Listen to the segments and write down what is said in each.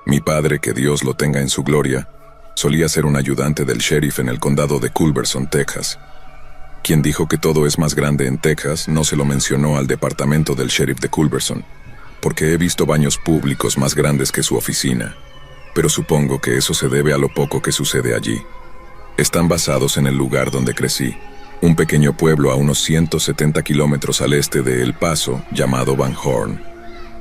Mi padre, que Dios lo tenga en su gloria, solía ser un ayudante del sheriff en el condado de Culberson, Texas. Quien dijo que todo es más grande en Texas no se lo mencionó al departamento del sheriff de Culberson, porque he visto baños públicos más grandes que su oficina, pero supongo que eso se debe a lo poco que sucede allí. Están basados en el lugar donde crecí, un pequeño pueblo a unos 170 kilómetros al este de El Paso llamado Van Horn.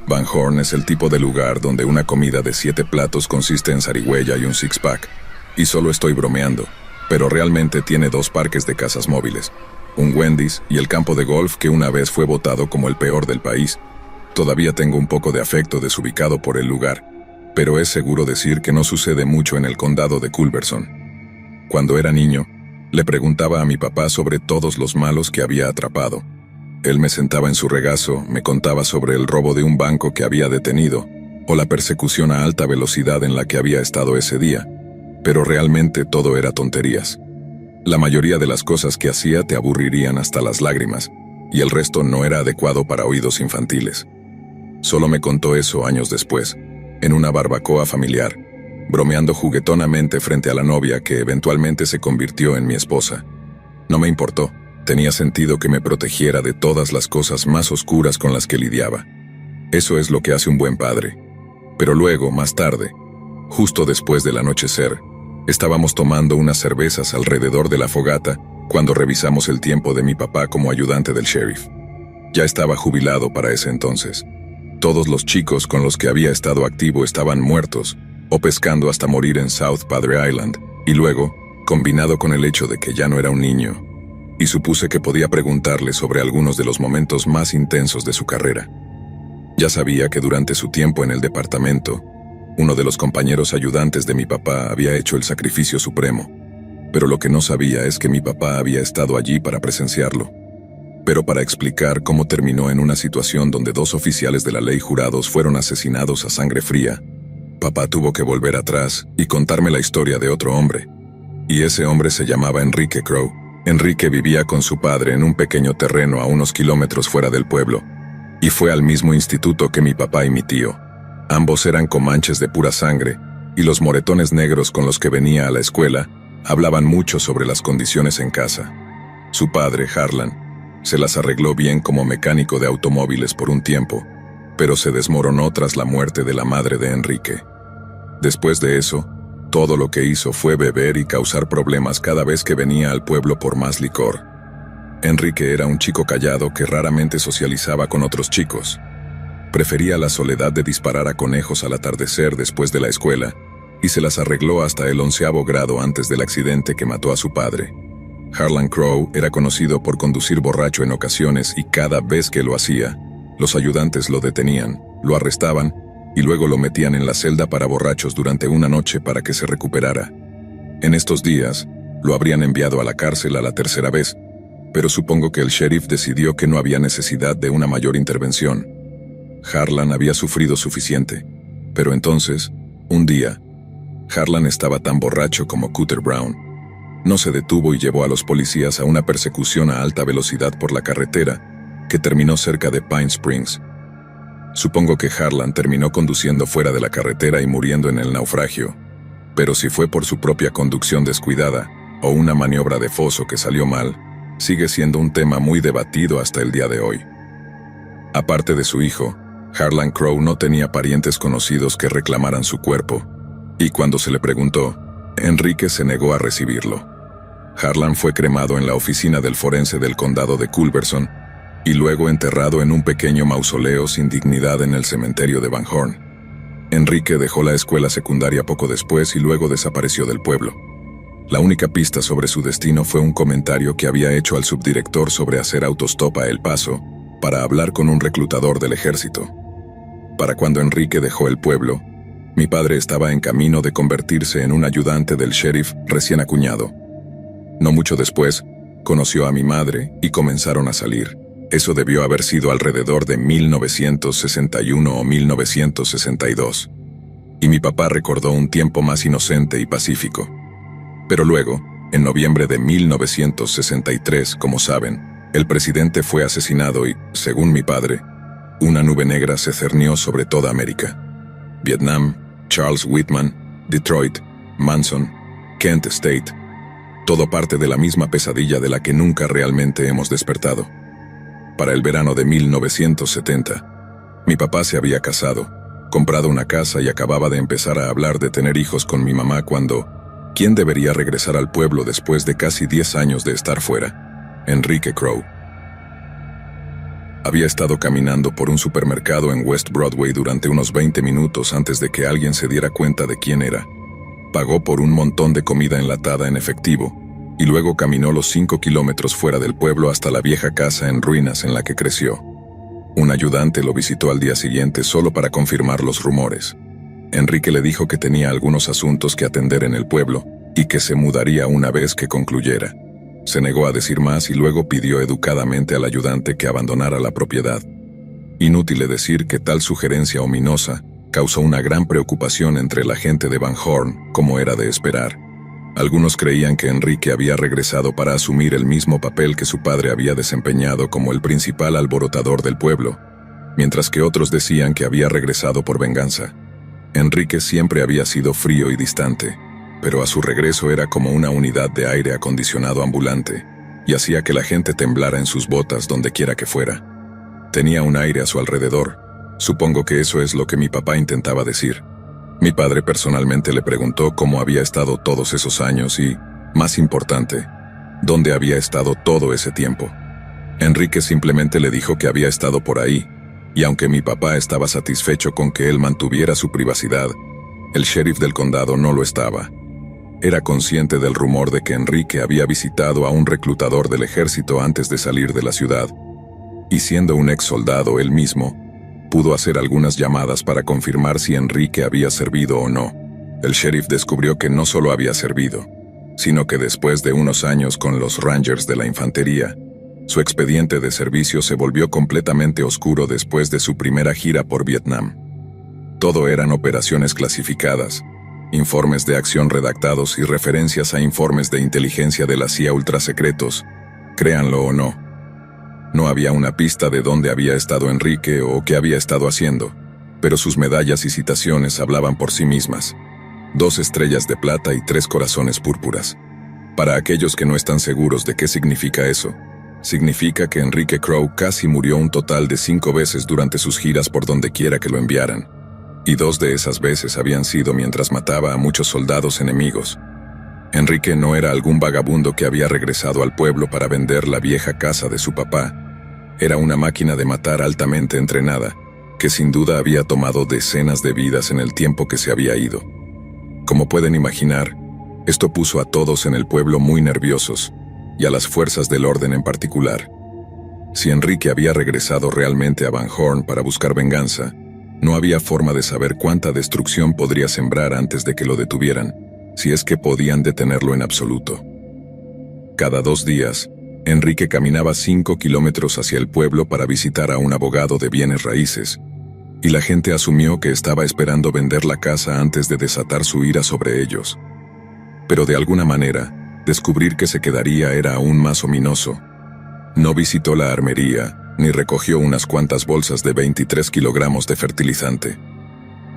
Van Horn es el tipo de lugar donde una comida de 7 platos consiste en zarigüeya y un six-pack. Y solo estoy bromeando, pero realmente tiene 2 parques de casas móviles, un Wendy's y el campo de golf que una vez fue votado como el peor del país. Todavía tengo un poco de afecto desubicado por el lugar, pero es seguro decir que no sucede mucho en el condado de Culberson. Cuando era niño, le preguntaba a mi papá sobre todos los malos que había atrapado. Él me sentaba en su regazo, me contaba sobre el robo de un banco que había detenido, o la persecución a alta velocidad en la que había estado ese día, pero realmente todo era tonterías. La mayoría de las cosas que hacía te aburrirían hasta las lágrimas, y el resto no era adecuado para oídos infantiles. Solo me contó eso años después, en una barbacoa familiar, bromeando juguetonamente frente a la novia que eventualmente se convirtió en mi esposa. No me importó. Tenía sentido que me protegiera de todas las cosas más oscuras con las que lidiaba. Eso es lo que hace un buen padre. Pero luego, más tarde, justo después del anochecer, estábamos tomando unas cervezas alrededor de la fogata cuando revisamos el tiempo de mi papá como ayudante del sheriff. Ya estaba jubilado para ese entonces. Todos los chicos con los que había estado activo estaban muertos o pescando hasta morir en South Padre Island, y luego, combinado con el hecho de que ya no era un niño, y supuse que podía preguntarle sobre algunos de los momentos más intensos de su carrera. Ya sabía que durante su tiempo en el departamento, uno de los compañeros ayudantes de mi papá había hecho el sacrificio supremo, pero lo que no sabía es que mi papá había estado allí para presenciarlo. Pero para explicar cómo terminó en una situación donde 2 oficiales de la ley jurados fueron asesinados a sangre fría, papá tuvo que volver atrás y contarme la historia de otro hombre. Y ese hombre se llamaba Enrique Crow. Enrique vivía con su padre en un pequeño terreno a unos kilómetros fuera del pueblo, y fue al mismo instituto que mi papá y mi tío. Ambos eran comanches de pura sangre, y los moretones negros con los que venía a la escuela hablaban mucho sobre las condiciones en casa. Su padre, Harlan, se las arregló bien como mecánico de automóviles por un tiempo, pero se desmoronó tras la muerte de la madre de Enrique. Después de eso, todo lo que hizo fue beber y causar problemas cada vez que venía al pueblo por más licor. Enrique era un chico callado que raramente socializaba con otros chicos. Prefería la soledad de disparar a conejos al atardecer después de la escuela, y se las arregló hasta el 11º grado antes del accidente que mató a su padre. Harlan Crow era conocido por conducir borracho en ocasiones y cada vez que lo hacía, los ayudantes lo detenían, lo arrestaban y luego lo metían en la celda para borrachos durante una noche para que se recuperara. En estos días, lo habrían enviado a la cárcel a la 3ª vez, pero supongo que el sheriff decidió que no había necesidad de una mayor intervención. Harlan había sufrido suficiente, pero entonces, un día, Harlan estaba tan borracho como Cutter Brown. No se detuvo y llevó a los policías a una persecución a alta velocidad por la carretera, que terminó cerca de Pine Springs. Supongo que Harlan terminó conduciendo fuera de la carretera y muriendo en el naufragio, pero si fue por su propia conducción descuidada o una maniobra de foso que salió mal, sigue siendo un tema muy debatido hasta el día de hoy. Aparte de su hijo, Harlan Crow no tenía parientes conocidos que reclamaran su cuerpo, y cuando se le preguntó, Enrique se negó a recibirlo. Harlan fue cremado en la oficina del forense del condado de Culberson, y luego enterrado en un pequeño mausoleo sin dignidad en el cementerio de Van Horn. Enrique dejó la escuela secundaria poco después y luego desapareció del pueblo. La única pista sobre su destino fue un comentario que había hecho al subdirector sobre hacer autostop a El Paso para hablar con un reclutador del ejército. Para cuando Enrique dejó el pueblo, mi padre estaba en camino de convertirse en un ayudante del sheriff recién acuñado. No mucho después, conoció a mi madre y comenzaron a salir. Eso debió haber sido alrededor de 1961 o 1962. Y mi papá recordó un tiempo más inocente y pacífico. Pero luego, en noviembre de 1963, como saben, el presidente fue asesinado y, según mi padre, una nube negra se cernió sobre toda América. Vietnam, Charles Whitman, Detroit, Manson, Kent State. Todo parte de la misma pesadilla de la que nunca realmente hemos despertado. Para el verano de 1970, mi papá se había casado, comprado una casa y acababa de empezar a hablar de tener hijos con mi mamá cuando, ¿quién debería regresar al pueblo después de casi 10 años de estar fuera? Enrique Crowe. Había estado caminando por un supermercado en West Broadway durante unos 20 minutos antes de que alguien se diera cuenta de quién era. Pagó por un montón de comida enlatada en efectivo, y luego caminó los 5 kilómetros fuera del pueblo hasta la vieja casa en ruinas en la que creció. Un ayudante lo visitó al día siguiente solo para confirmar los rumores. Enrique le dijo que tenía algunos asuntos que atender en el pueblo y que se mudaría una vez que concluyera. Se negó a decir más y luego pidió educadamente al ayudante que abandonara la propiedad. Inútil decir que tal sugerencia ominosa causó una gran preocupación entre la gente de Van Horn, como era de esperar. Algunos creían que Enrique había regresado para asumir el mismo papel que su padre había desempeñado como el principal alborotador del pueblo, mientras que otros decían que había regresado por venganza. Enrique siempre había sido frío y distante, pero a su regreso era como una unidad de aire acondicionado ambulante, y hacía que la gente temblara en sus botas donde quiera que fuera. Tenía un aire a su alrededor. Supongo que eso es lo que mi papá intentaba decir. Mi padre personalmente le preguntó cómo había estado todos esos años y, más importante, dónde había estado todo ese tiempo. Enrique simplemente le dijo que había estado por ahí, y aunque mi papá estaba satisfecho con que él mantuviera su privacidad, el sheriff del condado no lo estaba. Era consciente del rumor de que Enrique había visitado a un reclutador del ejército antes de salir de la ciudad, y siendo un ex soldado él mismo, pudo hacer algunas llamadas para confirmar si Enrique había servido o no. El sheriff descubrió que no solo había servido, sino que después de unos años con los Rangers de la infantería, su expediente de servicio se volvió completamente oscuro después de su primera gira por Vietnam. Todo eran operaciones clasificadas, informes de acción redactados y referencias a informes de inteligencia de la CIA ultrasecretos, créanlo o no. No había una pista de dónde había estado Enrique o qué había estado haciendo, pero sus medallas y citaciones hablaban por sí mismas. 2 estrellas de plata y 3 corazones púrpuras. Para aquellos que no están seguros de qué significa eso, significa que Enrique Crowe casi murió un total de 5 veces durante sus giras por donde quiera que lo enviaran, y 2 de esas veces habían sido mientras mataba a muchos soldados enemigos. Enrique no era algún vagabundo que había regresado al pueblo para vender la vieja casa de su papá. Era una máquina de matar altamente entrenada, que sin duda había tomado decenas de vidas en el tiempo que se había ido. Como pueden imaginar, esto puso a todos en el pueblo muy nerviosos, y a las fuerzas del orden en particular. Si Enrique había regresado realmente a Van Horn para buscar venganza, no había forma de saber cuánta destrucción podría sembrar antes de que lo detuvieran, si es que podían detenerlo en absoluto. Cada 2 días, Enrique caminaba 5 kilómetros hacia el pueblo para visitar a un abogado de bienes raíces, y la gente asumió que estaba esperando vender la casa antes de desatar su ira sobre ellos. Pero de alguna manera, descubrir que se quedaría era aún más ominoso. No visitó la armería, ni recogió unas cuantas bolsas de 23 kilogramos de fertilizante.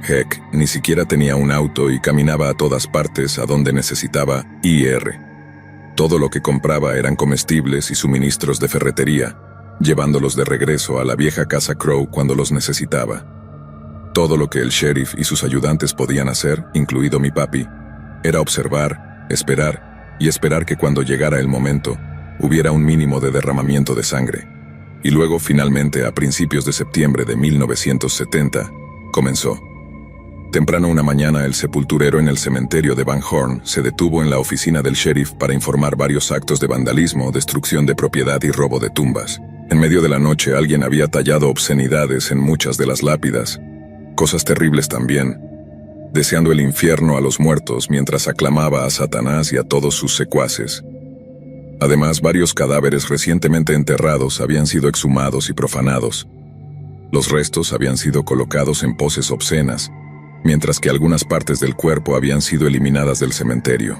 Heck, ni siquiera tenía un auto y caminaba a todas partes a donde necesitaba ir. Todo lo que compraba eran comestibles y suministros de ferretería, llevándolos de regreso a la vieja casa Crowe cuando los necesitaba. Todo lo que el sheriff y sus ayudantes podían hacer, incluido mi papi, era observar, esperar y esperar que cuando llegara el momento, hubiera un mínimo de derramamiento de sangre. Y luego, finalmente, a principios de septiembre de 1970, comenzó. Temprano una mañana, el sepulturero en el cementerio de Van Horn se detuvo en la oficina del sheriff para informar varios actos de vandalismo, destrucción de propiedad y robo de tumbas. En medio de la noche, alguien había tallado obscenidades en muchas de las lápidas, cosas terribles también, deseando el infierno a los muertos mientras aclamaba a Satanás y a todos sus secuaces. Además, varios cadáveres recientemente enterrados habían sido exhumados y profanados. Los restos habían sido colocados en poses obscenas, mientras que algunas partes del cuerpo habían sido eliminadas del cementerio.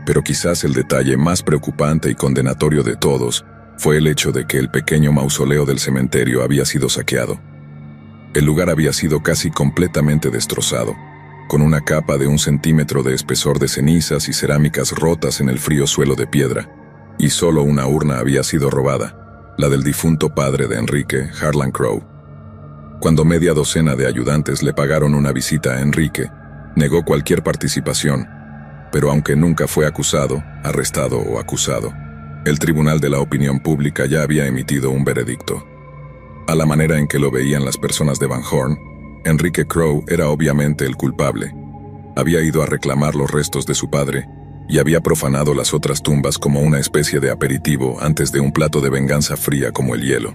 Pero quizás el detalle más preocupante y condenatorio de todos fue el hecho de que el pequeño mausoleo del cementerio había sido saqueado. El lugar había sido casi completamente destrozado, con una capa de 1 centímetro de espesor de cenizas y cerámicas rotas en el frío suelo de piedra, y solo una urna había sido robada, la del difunto padre de Enrique, Harlan Crowe. Cuando media docena de ayudantes le pagaron una visita a Enrique, negó cualquier participación, pero aunque nunca fue acusado, arrestado o acusado, el Tribunal de la Opinión Pública ya había emitido un veredicto. A la manera en que lo veían las personas de Van Horn, Enrique Crowe era obviamente el culpable. Había ido a reclamar los restos de su padre y había profanado las otras tumbas como una especie de aperitivo antes de un plato de venganza fría como el hielo.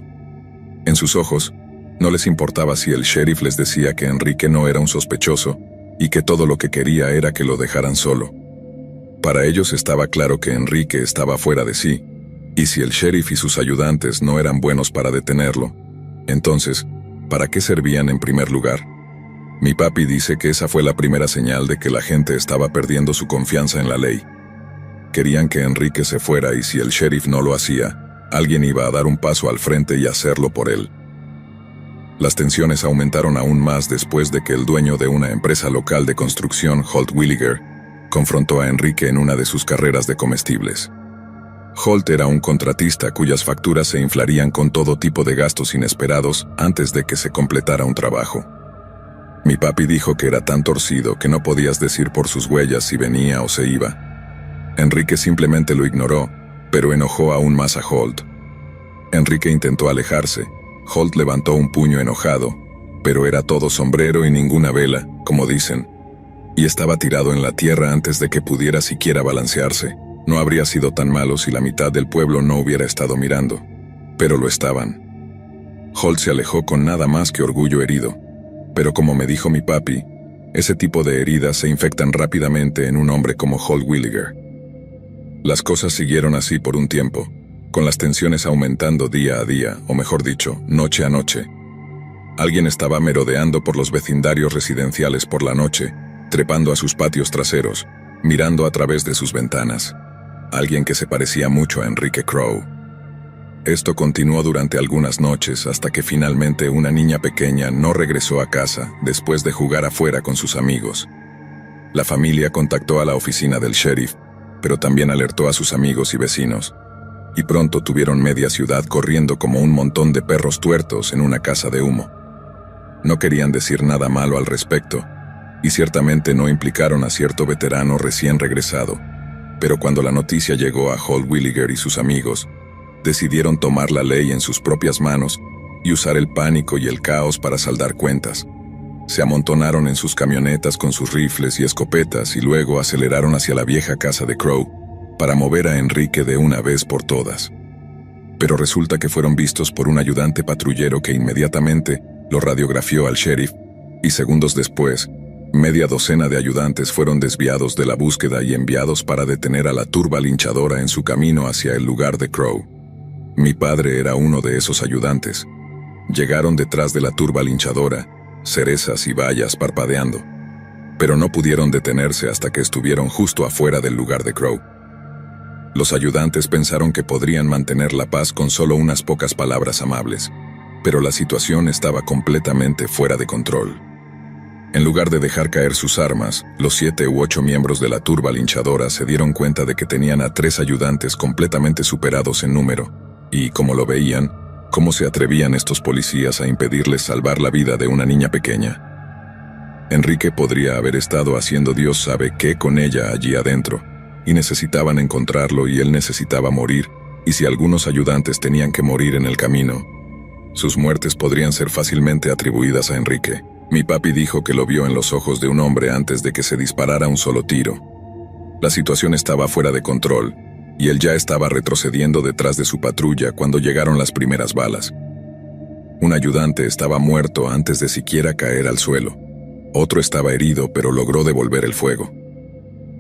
En sus ojos, no les importaba si el sheriff les decía que Enrique no era un sospechoso y que todo lo que quería era que lo dejaran solo. Para ellos estaba claro que Enrique estaba fuera de sí, y si el sheriff y sus ayudantes no eran buenos para detenerlo, entonces, ¿para qué servían en primer lugar? Mi papi dice que esa fue la primera señal de que la gente estaba perdiendo su confianza en la ley. Querían que Enrique se fuera y si el sheriff no lo hacía, alguien iba a dar un paso al frente y hacerlo por él. Las tensiones aumentaron aún más después de que el dueño de una empresa local de construcción, Holt Williger, confrontó a Enrique en una de sus carreras de comestibles. Holt era un contratista cuyas facturas se inflarían con todo tipo de gastos inesperados antes de que se completara un trabajo. Mi papi dijo que era tan torcido que no podías decir por sus huellas si venía o se iba. Enrique simplemente lo ignoró, pero enojó aún más a Holt. Enrique intentó alejarse. Holt levantó un puño enojado, pero era todo sombrero y ninguna vela, como dicen, y estaba tirado en la tierra antes de que pudiera siquiera balancearse. No habría sido tan malo si la mitad del pueblo no hubiera estado mirando, pero lo estaban. Holt se alejó con nada más que orgullo herido, pero como me dijo mi papi, ese tipo de heridas se infectan rápidamente en un hombre como Holt Williger. Las cosas siguieron así por un tiempo, con las tensiones aumentando día a día, o mejor dicho, noche a noche. Alguien estaba merodeando por los vecindarios residenciales por la noche, trepando a sus patios traseros, mirando a través de sus ventanas. Alguien que se parecía mucho a Enrique Crowe. Esto continuó durante algunas noches hasta que finalmente una niña pequeña no regresó a casa después de jugar afuera con sus amigos. La familia contactó a la oficina del sheriff, pero también alertó a sus amigos y vecinos. Y pronto tuvieron media ciudad corriendo como un montón de perros tuertos en una casa de humo. No querían decir nada malo al respecto, y ciertamente no implicaron a cierto veterano recién regresado, pero cuando la noticia llegó a Holt Williger y sus amigos, decidieron tomar la ley en sus propias manos y usar el pánico y el caos para saldar cuentas. Se amontonaron en sus camionetas con sus rifles y escopetas y luego aceleraron hacia la vieja casa de Crowe para mover a Enrique de una vez por todas. Pero resulta que fueron vistos por un ayudante patrullero que inmediatamente lo radiografió al sheriff, y segundos después, media docena de ayudantes fueron desviados de la búsqueda y enviados para detener a la turba linchadora en su camino hacia el lugar de Crowe. Mi padre era uno de esos ayudantes. Llegaron detrás de la turba linchadora, cerezas y bayas parpadeando, pero no pudieron detenerse hasta que estuvieron justo afuera del lugar de Crowe. Los ayudantes pensaron que podrían mantener la paz con solo unas pocas palabras amables, pero la situación estaba completamente fuera de control. En lugar de dejar caer sus armas, los 7 u 8 miembros de la turba linchadora se dieron cuenta de que tenían a 3 ayudantes completamente superados en número, y, como lo veían, cómo se atrevían estos policías a impedirles salvar la vida de una niña pequeña. Enrique podría haber estado haciendo Dios sabe qué con ella allí adentro, y necesitaban encontrarlo y él necesitaba morir, y si algunos ayudantes tenían que morir en el camino, sus muertes podrían ser fácilmente atribuidas a Enrique. Mi papi dijo que lo vio en los ojos de un hombre antes de que se disparara un solo tiro. La situación estaba fuera de control, y él ya estaba retrocediendo detrás de su patrulla cuando llegaron las primeras balas. Un ayudante estaba muerto antes de siquiera caer al suelo. Otro estaba herido, pero logró devolver el fuego.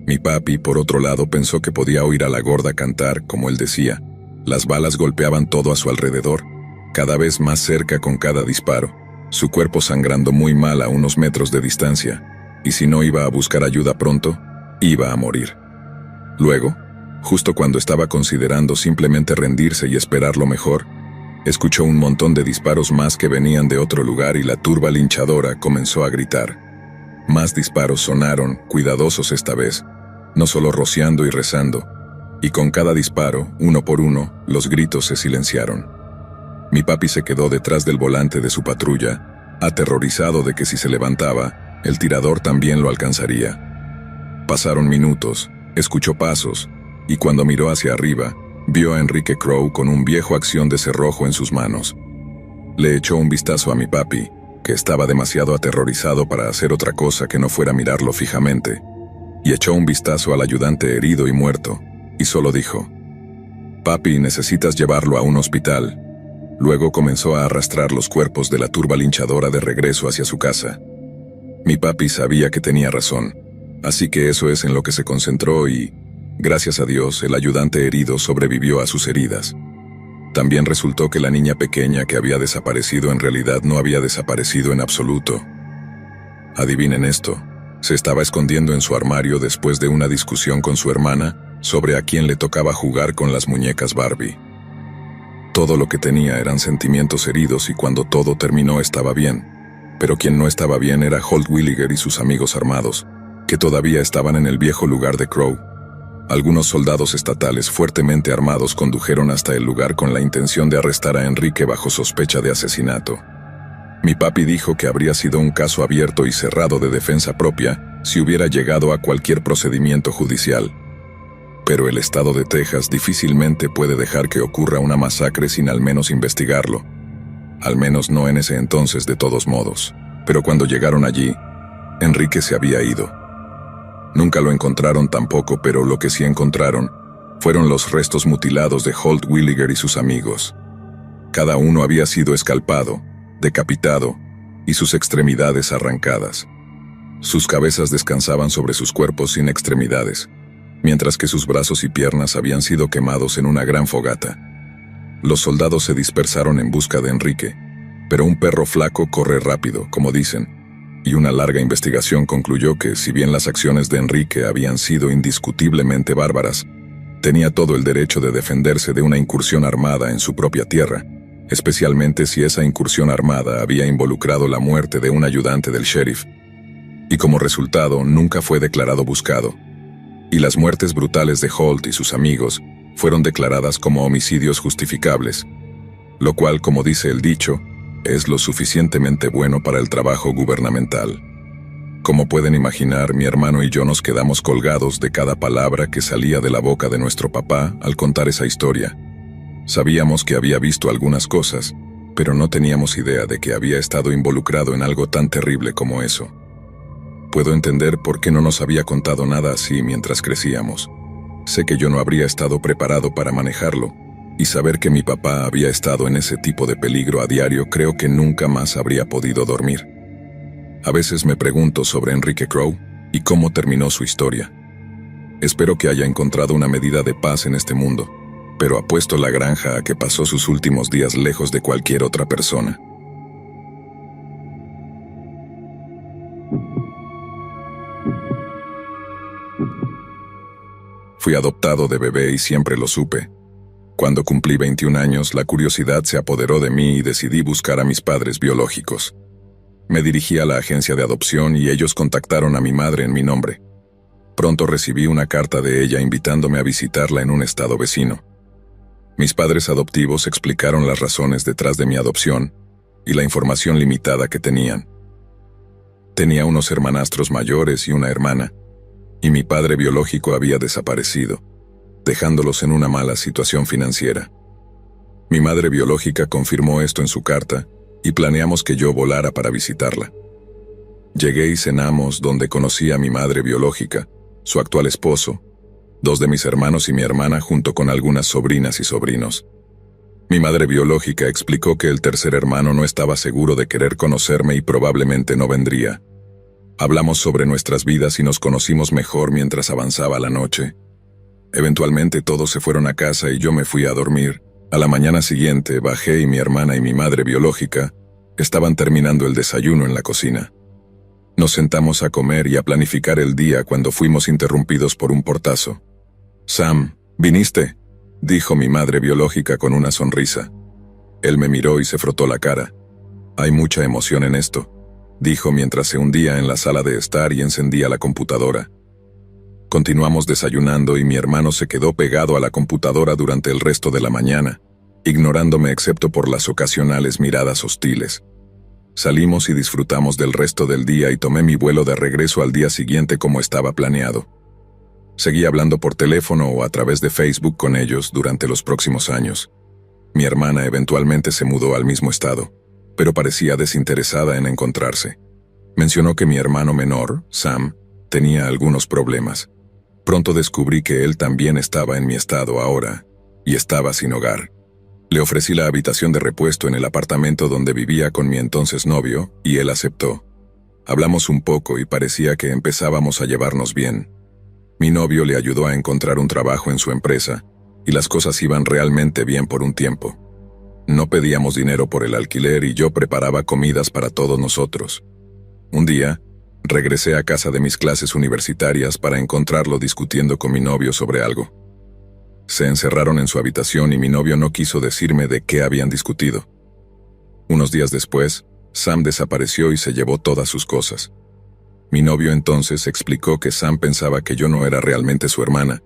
Mi papi, por otro lado, pensó que podía oír a la gorda cantar, como él decía. Las balas golpeaban todo a su alrededor, cada vez más cerca con cada disparo, su cuerpo sangrando muy mal a unos metros de distancia, y si no iba a buscar ayuda pronto, iba a morir. Luego, justo cuando estaba considerando simplemente rendirse y esperar lo mejor, escuchó un montón de disparos más que venían de otro lugar y la turba linchadora comenzó a gritar. Más disparos sonaron, cuidadosos esta vez, no solo rociando y rezando, y con cada disparo, uno por uno, los gritos se silenciaron. Mi papi se quedó detrás del volante de su patrulla, aterrorizado de que si se levantaba, el tirador también lo alcanzaría. Pasaron minutos, escuchó pasos, y cuando miró hacia arriba, vio a Enrique Crowe con un viejo acción de cerrojo en sus manos. Le echó un vistazo a mi papi, que estaba demasiado aterrorizado para hacer otra cosa que no fuera mirarlo fijamente, y echó un vistazo al ayudante herido y muerto, y solo dijo: «Papi, necesitas llevarlo a un hospital». Luego comenzó a arrastrar los cuerpos de la turba linchadora de regreso hacia su casa. Mi papi sabía que tenía razón, así que eso es en lo que se concentró y, gracias a Dios, el ayudante herido sobrevivió a sus heridas. También resultó que la niña pequeña que había desaparecido en realidad no había desaparecido en absoluto. Adivinen esto, se estaba escondiendo en su armario después de una discusión con su hermana sobre a quién le tocaba jugar con las muñecas Barbie. Todo lo que tenía eran sentimientos heridos y cuando todo terminó estaba bien, pero quien no estaba bien era Holt Williger y sus amigos armados, que todavía estaban en el viejo lugar de Crowe. Algunos soldados estatales fuertemente armados condujeron hasta el lugar con la intención de arrestar a Enrique bajo sospecha de asesinato. Mi papi dijo que habría sido un caso abierto y cerrado de defensa propia si hubiera llegado a cualquier procedimiento judicial. Pero el estado de Texas difícilmente puede dejar que ocurra una masacre sin al menos investigarlo. Al menos no en ese entonces de todos modos. Pero cuando llegaron allí, Enrique se había ido. Nunca lo encontraron tampoco, pero lo que sí encontraron fueron los restos mutilados de Holt Williger y sus amigos. Cada uno había sido escalpado, decapitado y sus extremidades arrancadas. Sus cabezas descansaban sobre sus cuerpos sin extremidades, mientras que sus brazos y piernas habían sido quemados en una gran fogata. Los soldados se dispersaron en busca de Enrique, pero un perro flaco corre rápido, como dicen, y una larga investigación concluyó que, si bien las acciones de Enrique habían sido indiscutiblemente bárbaras, tenía todo el derecho de defenderse de una incursión armada en su propia tierra, especialmente si esa incursión armada había involucrado la muerte de un ayudante del sheriff. Y como resultado, nunca fue declarado buscado. Y las muertes brutales de Holt y sus amigos fueron declaradas como homicidios justificables, lo cual, como dice el dicho, es lo suficientemente bueno para el trabajo gubernamental. Como pueden imaginar, mi hermano y yo nos quedamos colgados de cada palabra que salía de la boca de nuestro papá al contar esa historia. Sabíamos que había visto algunas cosas, pero no teníamos idea de que había estado involucrado en algo tan terrible como eso. Puedo entender por qué no nos había contado nada así mientras crecíamos. Sé que yo no habría estado preparado para manejarlo, y saber que mi papá había estado en ese tipo de peligro a diario creo que nunca más habría podido dormir. A veces me pregunto sobre Enrique Crowe y cómo terminó su historia. Espero que haya encontrado una medida de paz en este mundo, pero apuesto la granja a que pasó sus últimos días lejos de cualquier otra persona. Fui adoptado de bebé y siempre lo supe. Cuando cumplí 21 años, la curiosidad se apoderó de mí y decidí buscar a mis padres biológicos. Me dirigí a la agencia de adopción y ellos contactaron a mi madre en mi nombre. Pronto recibí una carta de ella invitándome a visitarla en un estado vecino. Mis padres adoptivos explicaron las razones detrás de mi adopción y la información limitada que tenían. Tenía unos hermanastros mayores y una hermana, y mi padre biológico había desaparecido, dejándolos en una mala situación financiera. Mi madre biológica confirmó esto en su carta y planeamos que yo volara para visitarla. Llegué y cenamos donde conocí a mi madre biológica, su actual esposo, 2 de mis hermanos y mi hermana junto con algunas sobrinas y sobrinos. Mi madre biológica explicó que el tercer hermano no estaba seguro de querer conocerme y probablemente no vendría. Hablamos sobre nuestras vidas y nos conocimos mejor mientras avanzaba la noche. Eventualmente todos se fueron a casa y yo me fui a dormir. A la mañana siguiente bajé y mi hermana y mi madre biológica estaban terminando el desayuno en la cocina. Nos sentamos a comer y a planificar el día cuando fuimos interrumpidos por un portazo. «Sam, ¿viniste?», dijo mi madre biológica con una sonrisa. Él me miró y se frotó la cara. «Hay mucha emoción en esto», dijo mientras se hundía en la sala de estar y encendía la computadora. Continuamos desayunando y mi hermano se quedó pegado a la computadora durante el resto de la mañana, ignorándome excepto por las ocasionales miradas hostiles. Salimos y disfrutamos del resto del día y tomé mi vuelo de regreso al día siguiente como estaba planeado. Seguí hablando por teléfono o a través de Facebook con ellos durante los próximos años. Mi hermana eventualmente se mudó al mismo estado, pero parecía desinteresada en encontrarse. Mencionó que mi hermano menor, Sam, tenía algunos problemas. Pronto descubrí que él también estaba en mi estado ahora, y estaba sin hogar. Le ofrecí la habitación de repuesto en el apartamento donde vivía con mi entonces novio, y él aceptó. Hablamos un poco y parecía que empezábamos a llevarnos bien. Mi novio le ayudó a encontrar un trabajo en su empresa, y las cosas iban realmente bien por un tiempo. No pedíamos dinero por el alquiler y yo preparaba comidas para todos nosotros. Un día, regresé a casa de mis clases universitarias para encontrarlo discutiendo con mi novio sobre algo. Se encerraron en su habitación y mi novio no quiso decirme de qué habían discutido. Unos días después, Sam desapareció y se llevó todas sus cosas. Mi novio entonces explicó que Sam pensaba que yo no era realmente su hermana,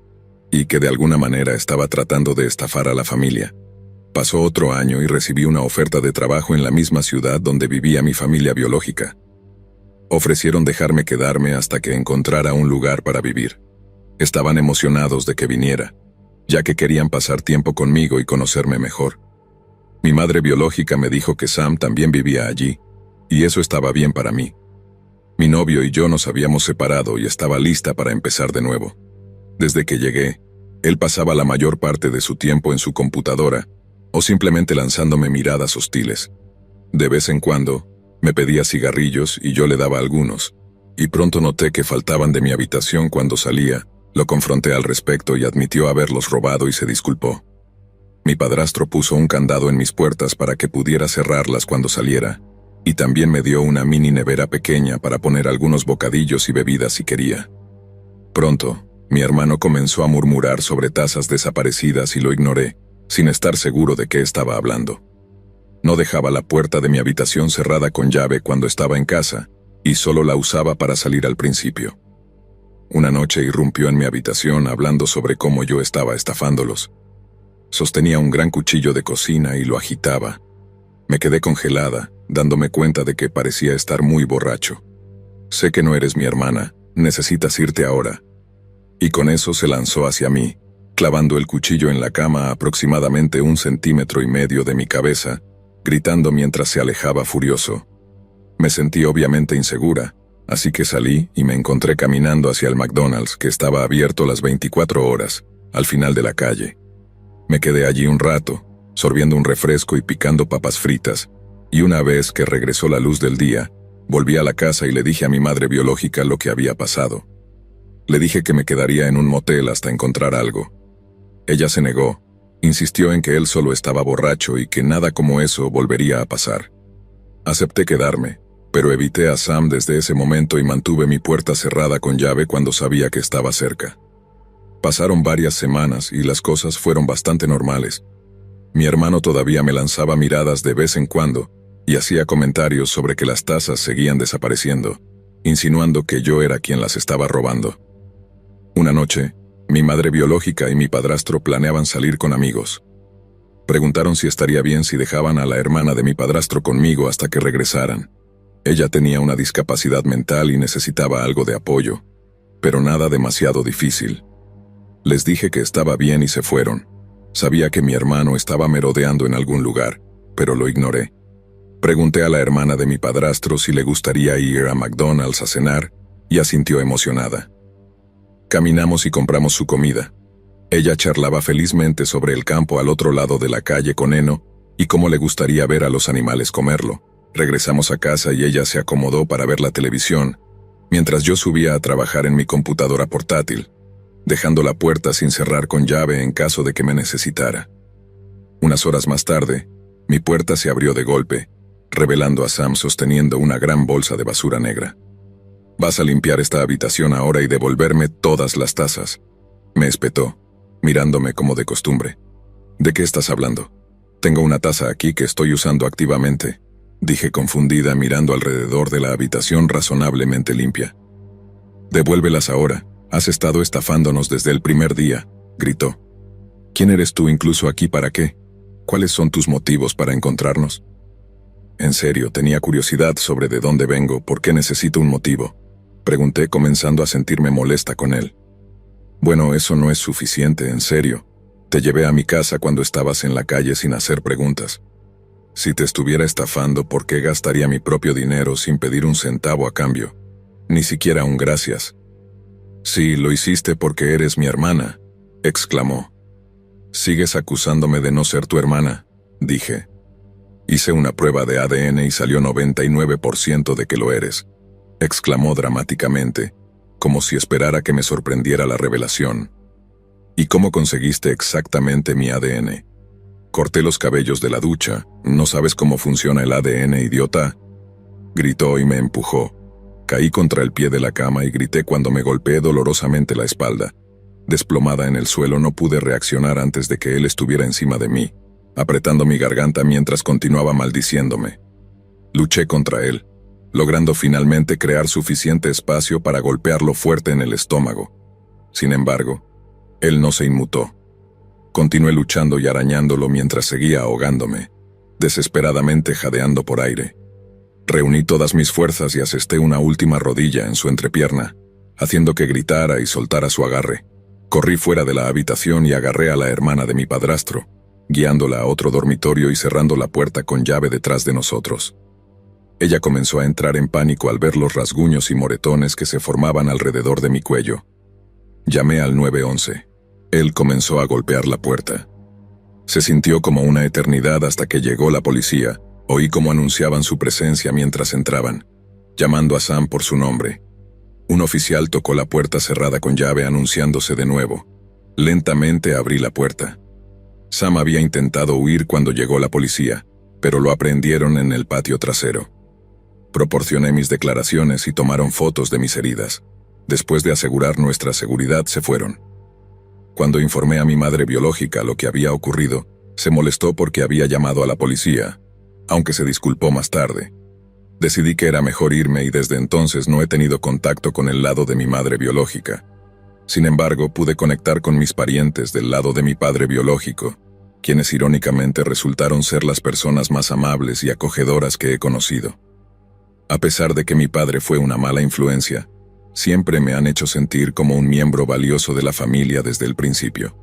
y que de alguna manera estaba tratando de estafar a la familia. Pasó otro año y recibí una oferta de trabajo en la misma ciudad donde vivía mi familia biológica. Ofrecieron dejarme quedarme hasta que encontrara un lugar para vivir. Estaban emocionados de que viniera, ya que querían pasar tiempo conmigo y conocerme mejor. Mi madre biológica me dijo que Sam también vivía allí, y eso estaba bien para mí. Mi novio y yo nos habíamos separado y estaba lista para empezar de nuevo. Desde que llegué, él pasaba la mayor parte de su tiempo en su computadora, o simplemente lanzándome miradas hostiles. De vez en cuando, me pedía cigarrillos y yo le daba algunos, y pronto noté que faltaban de mi habitación cuando salía. Lo confronté al respecto y admitió haberlos robado y se disculpó. Mi padrastro puso un candado en mis puertas para que pudiera cerrarlas cuando saliera, y también me dio una mini nevera pequeña para poner algunos bocadillos y bebidas si quería. Pronto, mi hermano comenzó a murmurar sobre tazas desaparecidas y lo ignoré, sin estar seguro de qué estaba hablando. No dejaba la puerta de mi habitación cerrada con llave cuando estaba en casa, y solo la usaba para salir al principio. Una noche irrumpió en mi habitación hablando sobre cómo yo estaba estafándolos. Sostenía un gran cuchillo de cocina y lo agitaba. Me quedé congelada, dándome cuenta de que parecía estar muy borracho. Sé que no eres mi hermana, necesitas irte ahora. Y con eso se lanzó hacia mí, clavando el cuchillo en la cama a aproximadamente 1,5 centímetros de mi cabeza, gritando mientras se alejaba furioso. Me sentí obviamente insegura, así que salí y me encontré caminando hacia el McDonald's que estaba abierto las 24 horas, al final de la calle. Me quedé allí un rato, sorbiendo un refresco y picando papas fritas, y una vez que regresó la luz del día, volví a la casa y le dije a mi madre biológica lo que había pasado. Le dije que me quedaría en un motel hasta encontrar algo. Ella se negó, insistió en que él solo estaba borracho y que nada como eso volvería a pasar. Acepté quedarme, pero evité a Sam desde ese momento y mantuve mi puerta cerrada con llave cuando sabía que estaba cerca. Pasaron varias semanas y las cosas fueron bastante normales. Mi hermano todavía me lanzaba miradas de vez en cuando y hacía comentarios sobre que las tazas seguían desapareciendo, insinuando que yo era quien las estaba robando. Una noche, mi madre biológica y mi padrastro planeaban salir con amigos. Preguntaron si estaría bien si dejaban a la hermana de mi padrastro conmigo hasta que regresaran. Ella tenía una discapacidad mental y necesitaba algo de apoyo, pero nada demasiado difícil. Les dije que estaba bien y se fueron. Sabía que mi hermano estaba merodeando en algún lugar, pero lo ignoré. Pregunté a la hermana de mi padrastro si le gustaría ir a McDonald's a cenar, y asintió emocionada. Caminamos y compramos su comida. Ella charlaba felizmente sobre el campo al otro lado de la calle con heno, y cómo le gustaría ver a los animales comerlo. Regresamos a casa y ella se acomodó para ver la televisión, mientras yo subía a trabajar en mi computadora portátil, dejando la puerta sin cerrar con llave en caso de que me necesitara. Unas horas más tarde, mi puerta se abrió de golpe, revelando a Sam sosteniendo una gran bolsa de basura negra. «Vas a limpiar esta habitación ahora y devolverme todas las tazas», me espetó, mirándome como de costumbre. «¿De qué estás hablando? Tengo una taza aquí que estoy usando activamente». dije confundida mirando alrededor de la habitación razonablemente limpia. «Devuélvelas ahora, has estado estafándonos desde el primer día», gritó. «¿Quién eres tú incluso aquí para qué? ¿Cuáles son tus motivos para encontrarnos?» En serio, tenía curiosidad sobre de dónde vengo, por qué necesito un motivo. Pregunté comenzando a sentirme molesta con él. «Bueno, eso no es suficiente, en serio. Te llevé a mi casa cuando estabas en la calle sin hacer preguntas. Si te estuviera estafando, ¿por qué gastaría mi propio dinero sin pedir un centavo a cambio? Ni siquiera un gracias». «Sí, lo hiciste porque eres mi hermana», exclamó. «Sigues acusándome de no ser tu hermana», dije. «Hice una prueba de ADN y salió 99% de que lo eres», exclamó dramáticamente, como si esperara que me sorprendiera la revelación. «¿Y cómo conseguiste exactamente mi ADN?» «Corté los cabellos de la ducha. ¿No sabes cómo funciona el ADN, idiota?», gritó y me empujó. Caí contra el pie de la cama y grité cuando me golpeé dolorosamente la espalda. Desplomada en el suelo, no pude reaccionar antes de que él estuviera encima de mí, apretando mi garganta mientras continuaba maldiciéndome. Luché contra él, logrando finalmente crear suficiente espacio para golpearlo fuerte en el estómago. Sin embargo, él no se inmutó. Continué luchando y arañándolo mientras seguía ahogándome, desesperadamente jadeando por aire. Reuní todas mis fuerzas y asesté una última rodilla en su entrepierna, haciendo que gritara y soltara su agarre. Corrí fuera de la habitación y agarré a la hermana de mi padrastro, guiándola a otro dormitorio y cerrando la puerta con llave detrás de nosotros. Ella comenzó a entrar en pánico al ver los rasguños y moretones que se formaban alrededor de mi cuello. Llamé al 911. Él comenzó a golpear la puerta. Se sintió como una eternidad hasta que llegó la policía. Oí cómo anunciaban su presencia mientras entraban, llamando a Sam por su nombre. Un oficial tocó la puerta cerrada con llave anunciándose de nuevo. Lentamente abrí la puerta. Sam había intentado huir cuando llegó la policía, pero lo aprehendieron en el patio trasero. Proporcioné mis declaraciones y tomaron fotos de mis heridas. Después de asegurar nuestra seguridad, se fueron. Cuando informé a mi madre biológica lo que había ocurrido, se molestó porque había llamado a la policía, aunque se disculpó más tarde. Decidí que era mejor irme y desde entonces no he tenido contacto con el lado de mi madre biológica. Sin embargo, pude conectar con mis parientes del lado de mi padre biológico, quienes irónicamente resultaron ser las personas más amables y acogedoras que he conocido. A pesar de que mi padre fue una mala influencia, siempre me han hecho sentir como un miembro valioso de la familia desde el principio.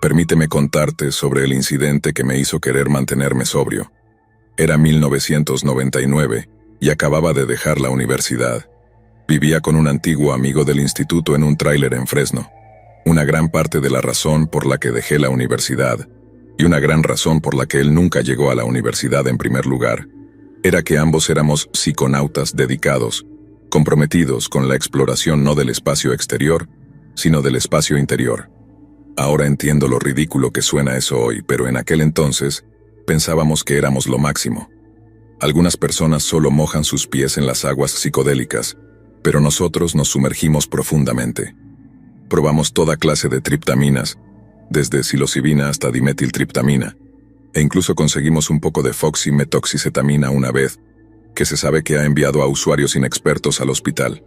Permíteme contarte sobre el incidente que me hizo querer mantenerme sobrio. Era 1999 y acababa de dejar la universidad. Vivía con un antiguo amigo del instituto en un tráiler en Fresno. Una gran parte de la razón por la que dejé la universidad, y una gran razón por la que él nunca llegó a la universidad en primer lugar, era que ambos éramos psiconautas dedicados, comprometidos con la exploración no del espacio exterior, sino del espacio interior. Ahora entiendo lo ridículo que suena eso hoy, pero en aquel entonces pensábamos que éramos lo máximo. Algunas personas solo mojan sus pies en las aguas psicodélicas, pero nosotros nos sumergimos profundamente. Probamos toda clase de triptaminas, desde psilocibina hasta dimetiltriptamina, e incluso conseguimos un poco de foximetoxicetamina una vez, que se sabe que ha enviado a usuarios inexpertos al hospital.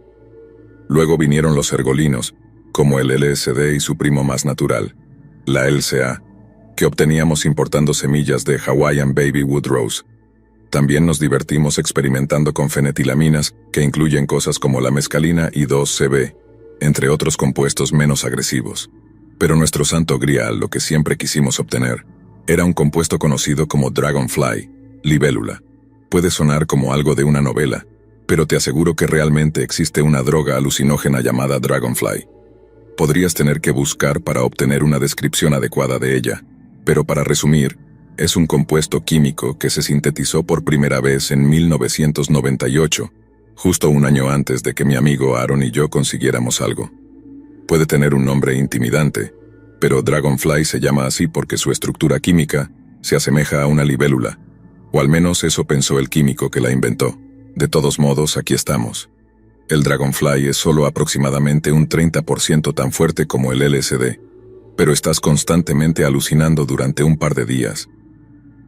Luego vinieron los ergolinos, como el LSD y su primo más natural, la LCA, que obteníamos importando semillas de Hawaiian Baby Wood Rose. También nos divertimos experimentando con fenetilaminas, que incluyen cosas como la mescalina y 2-CB, entre otros compuestos menos agresivos. Pero nuestro santo grial, lo que siempre quisimos obtener, era un compuesto conocido como Dragonfly, libélula. Puede sonar como algo de una novela, pero te aseguro que realmente existe una droga alucinógena llamada Dragonfly. Podrías tener que buscar para obtener una descripción adecuada de ella, pero para resumir, es un compuesto químico que se sintetizó por primera vez en 1998, justo un año antes de que mi amigo Aaron y yo consiguiéramos algo. Puede tener un nombre intimidante, pero Dragonfly se llama así porque su estructura química se asemeja a una libélula, o al menos eso pensó el químico que la inventó. De todos modos, aquí estamos. El Dragonfly es solo aproximadamente un 30% tan fuerte como el LSD, pero estás constantemente alucinando durante un par de días.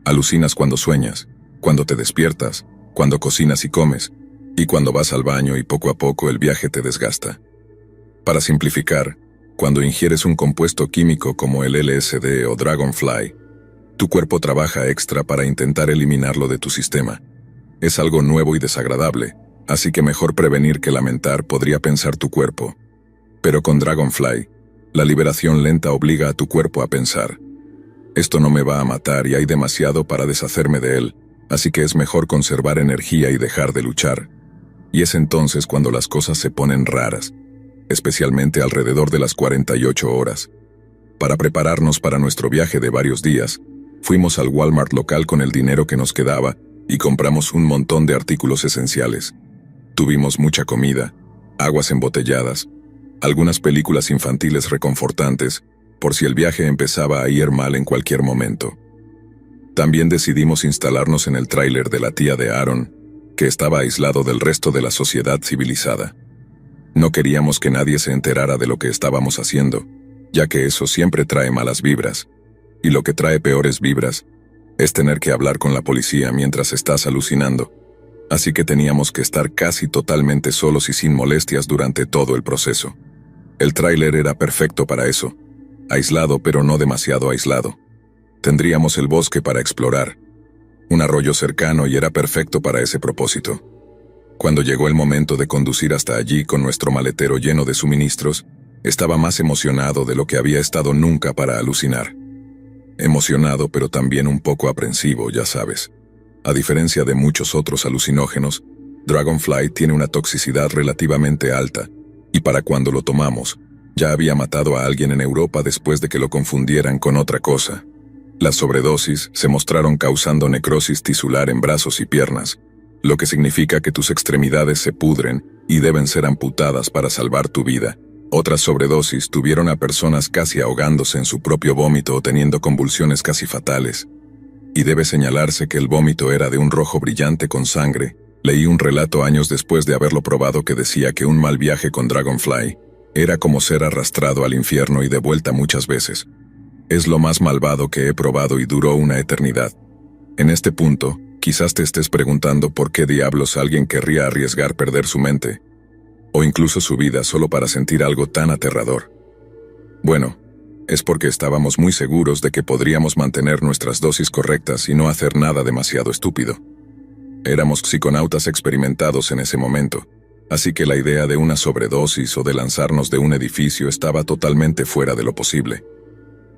Alucinas cuando sueñas, cuando te despiertas, cuando cocinas y comes, y cuando vas al baño y poco a poco el viaje te desgasta. Para simplificar, cuando ingieres un compuesto químico como el LSD o Dragonfly, tu cuerpo trabaja extra para intentar eliminarlo de tu sistema. Es algo nuevo y desagradable, así que mejor prevenir que lamentar, podría pensar tu cuerpo. Pero con Dragonfly, la liberación lenta obliga a tu cuerpo a pensar: esto no me va a matar y hay demasiado para deshacerme de él, así que es mejor conservar energía y dejar de luchar. Y es entonces cuando las cosas se ponen raras, especialmente alrededor de las 48 horas. Para prepararnos para nuestro viaje de varios días, fuimos al Walmart local con el dinero que nos quedaba y compramos un montón de artículos esenciales. Tuvimos mucha comida, aguas embotelladas, algunas películas infantiles reconfortantes, por si el viaje empezaba a ir mal en cualquier momento. También decidimos instalarnos en el tráiler de la tía de Aaron, que estaba aislado del resto de la sociedad civilizada. No queríamos que nadie se enterara de lo que estábamos haciendo, ya que eso siempre trae malas vibras, y lo que trae peores vibras es tener que hablar con la policía mientras estás alucinando. Así que teníamos que estar casi totalmente solos y sin molestias durante todo el proceso. El tráiler era perfecto para eso, aislado pero no demasiado aislado. Tendríamos el bosque para explorar, un arroyo cercano, y era perfecto para ese propósito. Cuando llegó el momento de conducir hasta allí con nuestro maletero lleno de suministros, estaba más emocionado de lo que había estado nunca para alucinar. Emocionado pero también un poco aprensivo, ya sabes. A diferencia de muchos otros alucinógenos, Dragonfly tiene una toxicidad relativamente alta, y para cuando lo tomamos, ya había matado a alguien en Europa después de que lo confundieran con otra cosa. Las sobredosis se mostraron causando necrosis tisular en brazos y piernas, lo que significa que tus extremidades se pudren y deben ser amputadas para salvar tu vida. Otras sobredosis tuvieron a personas casi ahogándose en su propio vómito o teniendo convulsiones casi fatales. Y debe señalarse que el vómito era de un rojo brillante con sangre. Leí un relato años después de haberlo probado que decía que un mal viaje con Dragonfly era como ser arrastrado al infierno y de vuelta muchas veces. Es lo más malvado que he probado y duró una eternidad. En este punto, quizás te estés preguntando por qué diablos alguien querría arriesgar perder su mente, o incluso su vida, solo para sentir algo tan aterrador. Bueno, es porque estábamos muy seguros de que podríamos mantener nuestras dosis correctas y no hacer nada demasiado estúpido. Éramos psiconautas experimentados en ese momento, así que la idea de una sobredosis o de lanzarnos de un edificio estaba totalmente fuera de lo posible.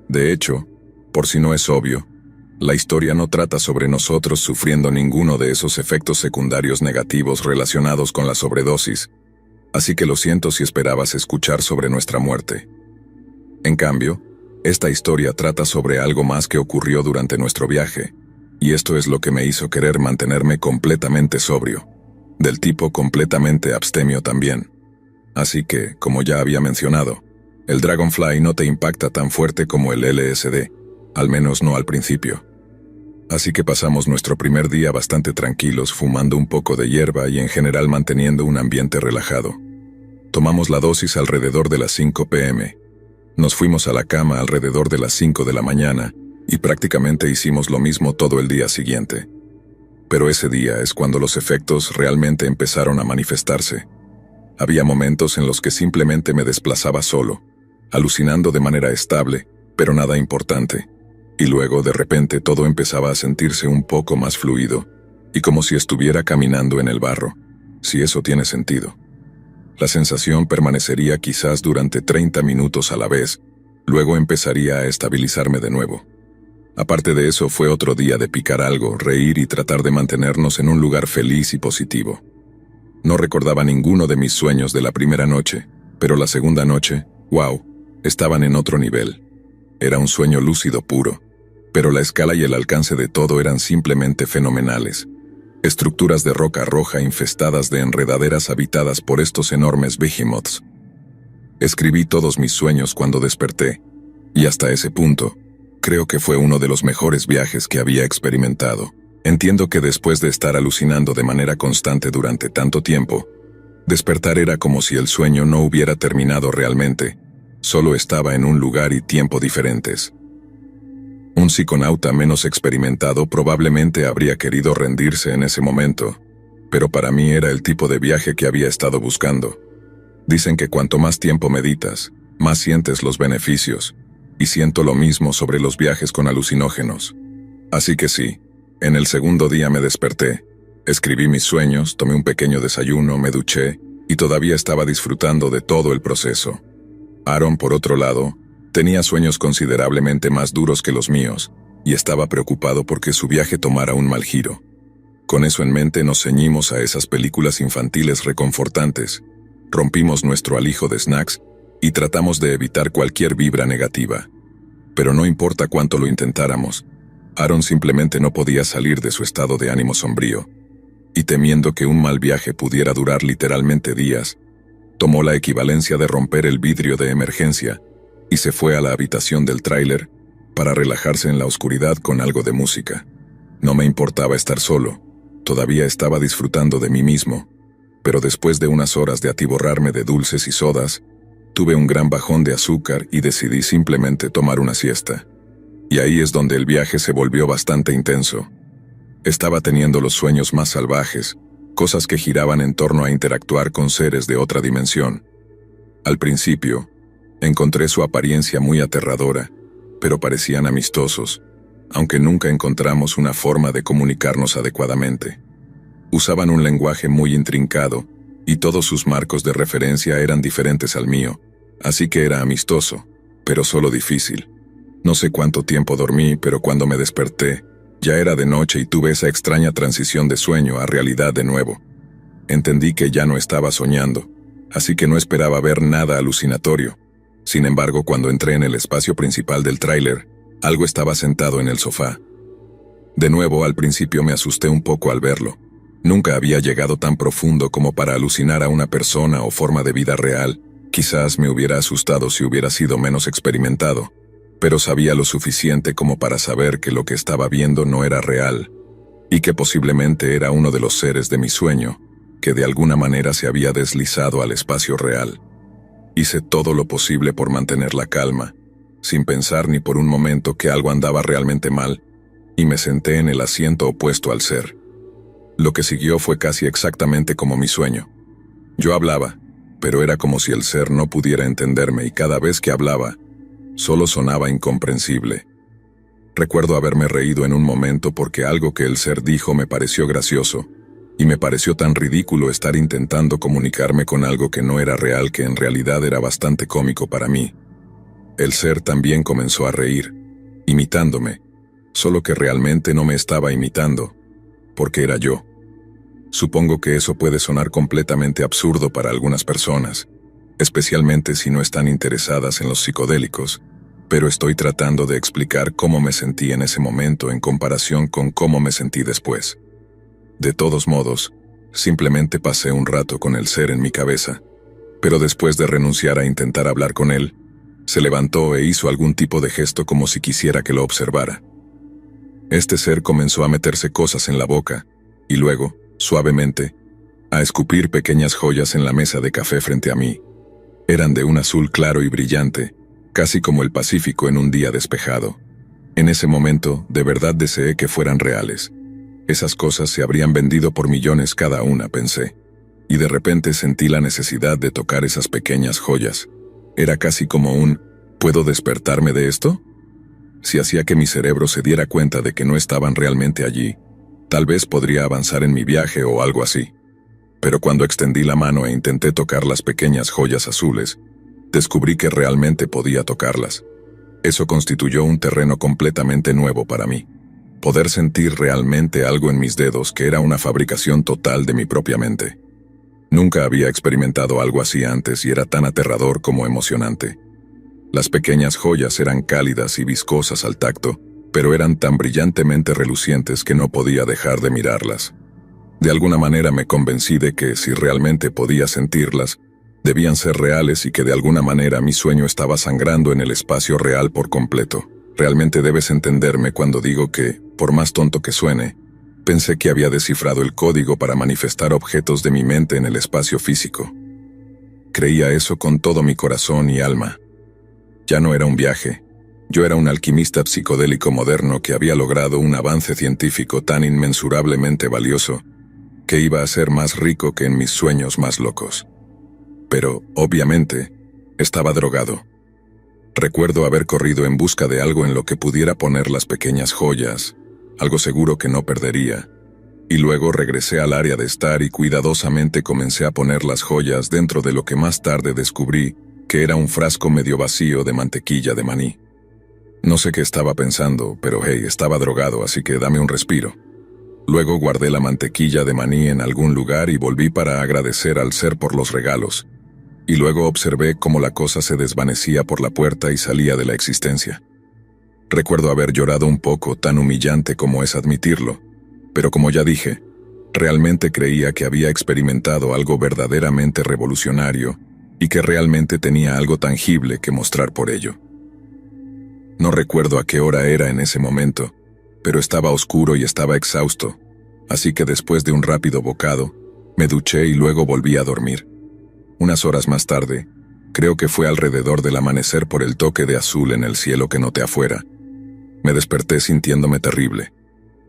De hecho, por si no es obvio, la historia no trata sobre nosotros sufriendo ninguno de esos efectos secundarios negativos relacionados con la sobredosis, así que lo siento si esperabas escuchar sobre nuestra muerte. En cambio, esta historia trata sobre algo más que ocurrió durante nuestro viaje, y esto es lo que me hizo querer mantenerme completamente sobrio, del tipo completamente abstemio también. Así que, como ya había mencionado, el Dragonfly no te impacta tan fuerte como el LSD, al menos no al principio. Así que pasamos nuestro primer día bastante tranquilos, fumando un poco de hierba y en general manteniendo un ambiente relajado. Tomamos la dosis alrededor de las 5 p.m. Nos fuimos a la cama alrededor de las 5 de la mañana y prácticamente hicimos lo mismo todo el día siguiente. Pero ese día es cuando los efectos realmente empezaron a manifestarse. Había momentos en los que simplemente me desplazaba solo, alucinando de manera estable, pero nada importante. Y luego de repente todo empezaba a sentirse un poco más fluido, y como si estuviera caminando en el barro, si eso tiene sentido. La sensación permanecería quizás durante 30 minutos a la vez, luego empezaría a estabilizarme de nuevo. Aparte de eso, fue otro día de picar algo, reír y tratar de mantenernos en un lugar feliz y positivo. No recordaba ninguno de mis sueños de la primera noche, pero la segunda noche, wow, estaban en otro nivel. Era un sueño lúcido puro, pero la escala y el alcance de todo eran simplemente fenomenales. Estructuras de roca roja infestadas de enredaderas habitadas por estos enormes behemoths. Escribí todos mis sueños cuando desperté, y hasta ese punto, creo que fue uno de los mejores viajes que había experimentado. Entiendo que después de estar alucinando de manera constante durante tanto tiempo, Despertar era como si el sueño no hubiera terminado realmente, solo estaba en un lugar y tiempo diferentes. Un psiconauta menos experimentado probablemente habría querido rendirse en ese momento, pero para mí era el tipo de viaje que había estado buscando. Dicen que cuanto más tiempo meditas, más sientes los beneficios, y siento lo mismo sobre los viajes con alucinógenos. Así que sí, en el segundo día me desperté, escribí mis sueños, tomé un pequeño desayuno, me duché, y todavía estaba disfrutando de todo el proceso. Aaron, por otro lado, tenía sueños considerablemente más duros que los míos, y estaba preocupado porque su viaje tomara un mal giro. Con eso en mente nos ceñimos a esas películas infantiles reconfortantes, rompimos nuestro alijo de snacks y tratamos de evitar cualquier vibra negativa. Pero no importa cuánto lo intentáramos, Aaron simplemente no podía salir de su estado de ánimo sombrío, y temiendo que un mal viaje pudiera durar literalmente días, tomó la equivalencia de romper el vidrio de emergencia y se fue a la habitación del tráiler para relajarse en la oscuridad con algo de música. No me importaba estar solo, todavía estaba disfrutando de mí mismo, pero después de unas horas de atiborrarme de dulces y sodas, tuve un gran bajón de azúcar y decidí simplemente tomar una siesta. Y ahí es donde el viaje se volvió bastante intenso. Estaba teniendo los sueños más salvajes, cosas que giraban en torno a interactuar con seres de otra dimensión. Al principio, encontré su apariencia muy aterradora, pero parecían amistosos, aunque nunca encontramos una forma de comunicarnos adecuadamente. Usaban un lenguaje muy intrincado, y todos sus marcos de referencia eran diferentes al mío, así que era amistoso, pero solo difícil. No sé cuánto tiempo dormí, pero cuando me desperté, ya era de noche y tuve esa extraña transición de sueño a realidad de nuevo. Entendí que ya no estaba soñando, así que no esperaba ver nada alucinatorio. Sin embargo, cuando entré en el espacio principal del tráiler, algo estaba sentado en el sofá. De nuevo, al principio me asusté un poco al verlo. Nunca había llegado tan profundo como para alucinar a una persona o forma de vida real. Quizás me hubiera asustado si hubiera sido menos experimentado, pero sabía lo suficiente como para saber que lo que estaba viendo no era real, y que posiblemente era uno de los seres de mi sueño, que de alguna manera se había deslizado al espacio real. Hice todo lo posible por mantener la calma, sin pensar ni por un momento que algo andaba realmente mal, y me senté en el asiento opuesto al ser. Lo que siguió fue casi exactamente como mi sueño. Yo hablaba, pero era como si el ser no pudiera entenderme y cada vez que hablaba, solo sonaba incomprensible. Recuerdo haberme reído en un momento porque algo que el ser dijo me pareció gracioso, y me pareció tan ridículo estar intentando comunicarme con algo que no era real que en realidad era bastante cómico para mí. El ser también comenzó a reír, imitándome, solo que realmente no me estaba imitando, porque era yo. Supongo que eso puede sonar completamente absurdo para algunas personas, especialmente si no están interesadas en los psicodélicos, pero estoy tratando de explicar cómo me sentí en ese momento en comparación con cómo me sentí después. De todos modos, simplemente pasé un rato con el ser en mi cabeza, pero después de renunciar a intentar hablar con él, se levantó e hizo algún tipo de gesto como si quisiera que lo observara. Este ser comenzó a meterse cosas en la boca, y luego, suavemente, a escupir pequeñas joyas en la mesa de café frente a mí. Eran de un azul claro y brillante, casi como el Pacífico en un día despejado. En ese momento, de verdad deseé que fueran reales. Esas cosas se habrían vendido por millones cada una, pensé. Y de repente sentí la necesidad de tocar esas pequeñas joyas. Era casi como un ¿puedo despertarme de esto? Si hacía que mi cerebro se diera cuenta de que no estaban realmente allí, tal vez podría avanzar en mi viaje o algo así. Pero cuando extendí la mano e intenté tocar las pequeñas joyas azules, descubrí que realmente podía tocarlas. Eso constituyó un terreno completamente nuevo para mí. Poder sentir realmente algo en mis dedos que era una fabricación total de mi propia mente. Nunca había experimentado algo así antes y era tan aterrador como emocionante. Las pequeñas joyas eran cálidas y viscosas al tacto, pero eran tan brillantemente relucientes que no podía dejar de mirarlas. De alguna manera me convencí de que, si realmente podía sentirlas, debían ser reales y que de alguna manera mi sueño estaba sangrando en el espacio real por completo. Realmente debes entenderme cuando digo que, por más tonto que suene, Pensé que había descifrado el código para manifestar objetos de mi mente en el espacio físico. Creía eso con todo mi corazón y alma. Ya no era un viaje. Yo era un alquimista psicodélico moderno que había logrado un avance científico tan inmensurablemente valioso que iba a ser más rico que en mis sueños más locos. Pero, obviamente, estaba drogado. Recuerdo haber corrido en busca de algo en lo que pudiera poner las pequeñas joyas, algo seguro que no perdería, y luego regresé al área de estar y cuidadosamente comencé a poner las joyas dentro de lo que más tarde descubrí que era un frasco medio vacío de mantequilla de maní. No sé qué estaba pensando, pero hey, estaba drogado, así que dame un respiro. Luego guardé la mantequilla de maní en algún lugar y volví para agradecer al ser por los regalos, y luego observé cómo la cosa se desvanecía por la puerta y salía de la existencia. Recuerdo haber llorado un poco, tan humillante como es admitirlo, pero como ya dije, realmente creía que había experimentado algo verdaderamente revolucionario y que realmente tenía algo tangible que mostrar por ello. No recuerdo a qué hora era en ese momento, pero estaba oscuro y estaba exhausto, así que después de un rápido bocado, me duché y luego volví a dormir. Unas horas más tarde, creo que fue alrededor del amanecer por el toque de azul en el cielo que noté afuera, me desperté sintiéndome terrible.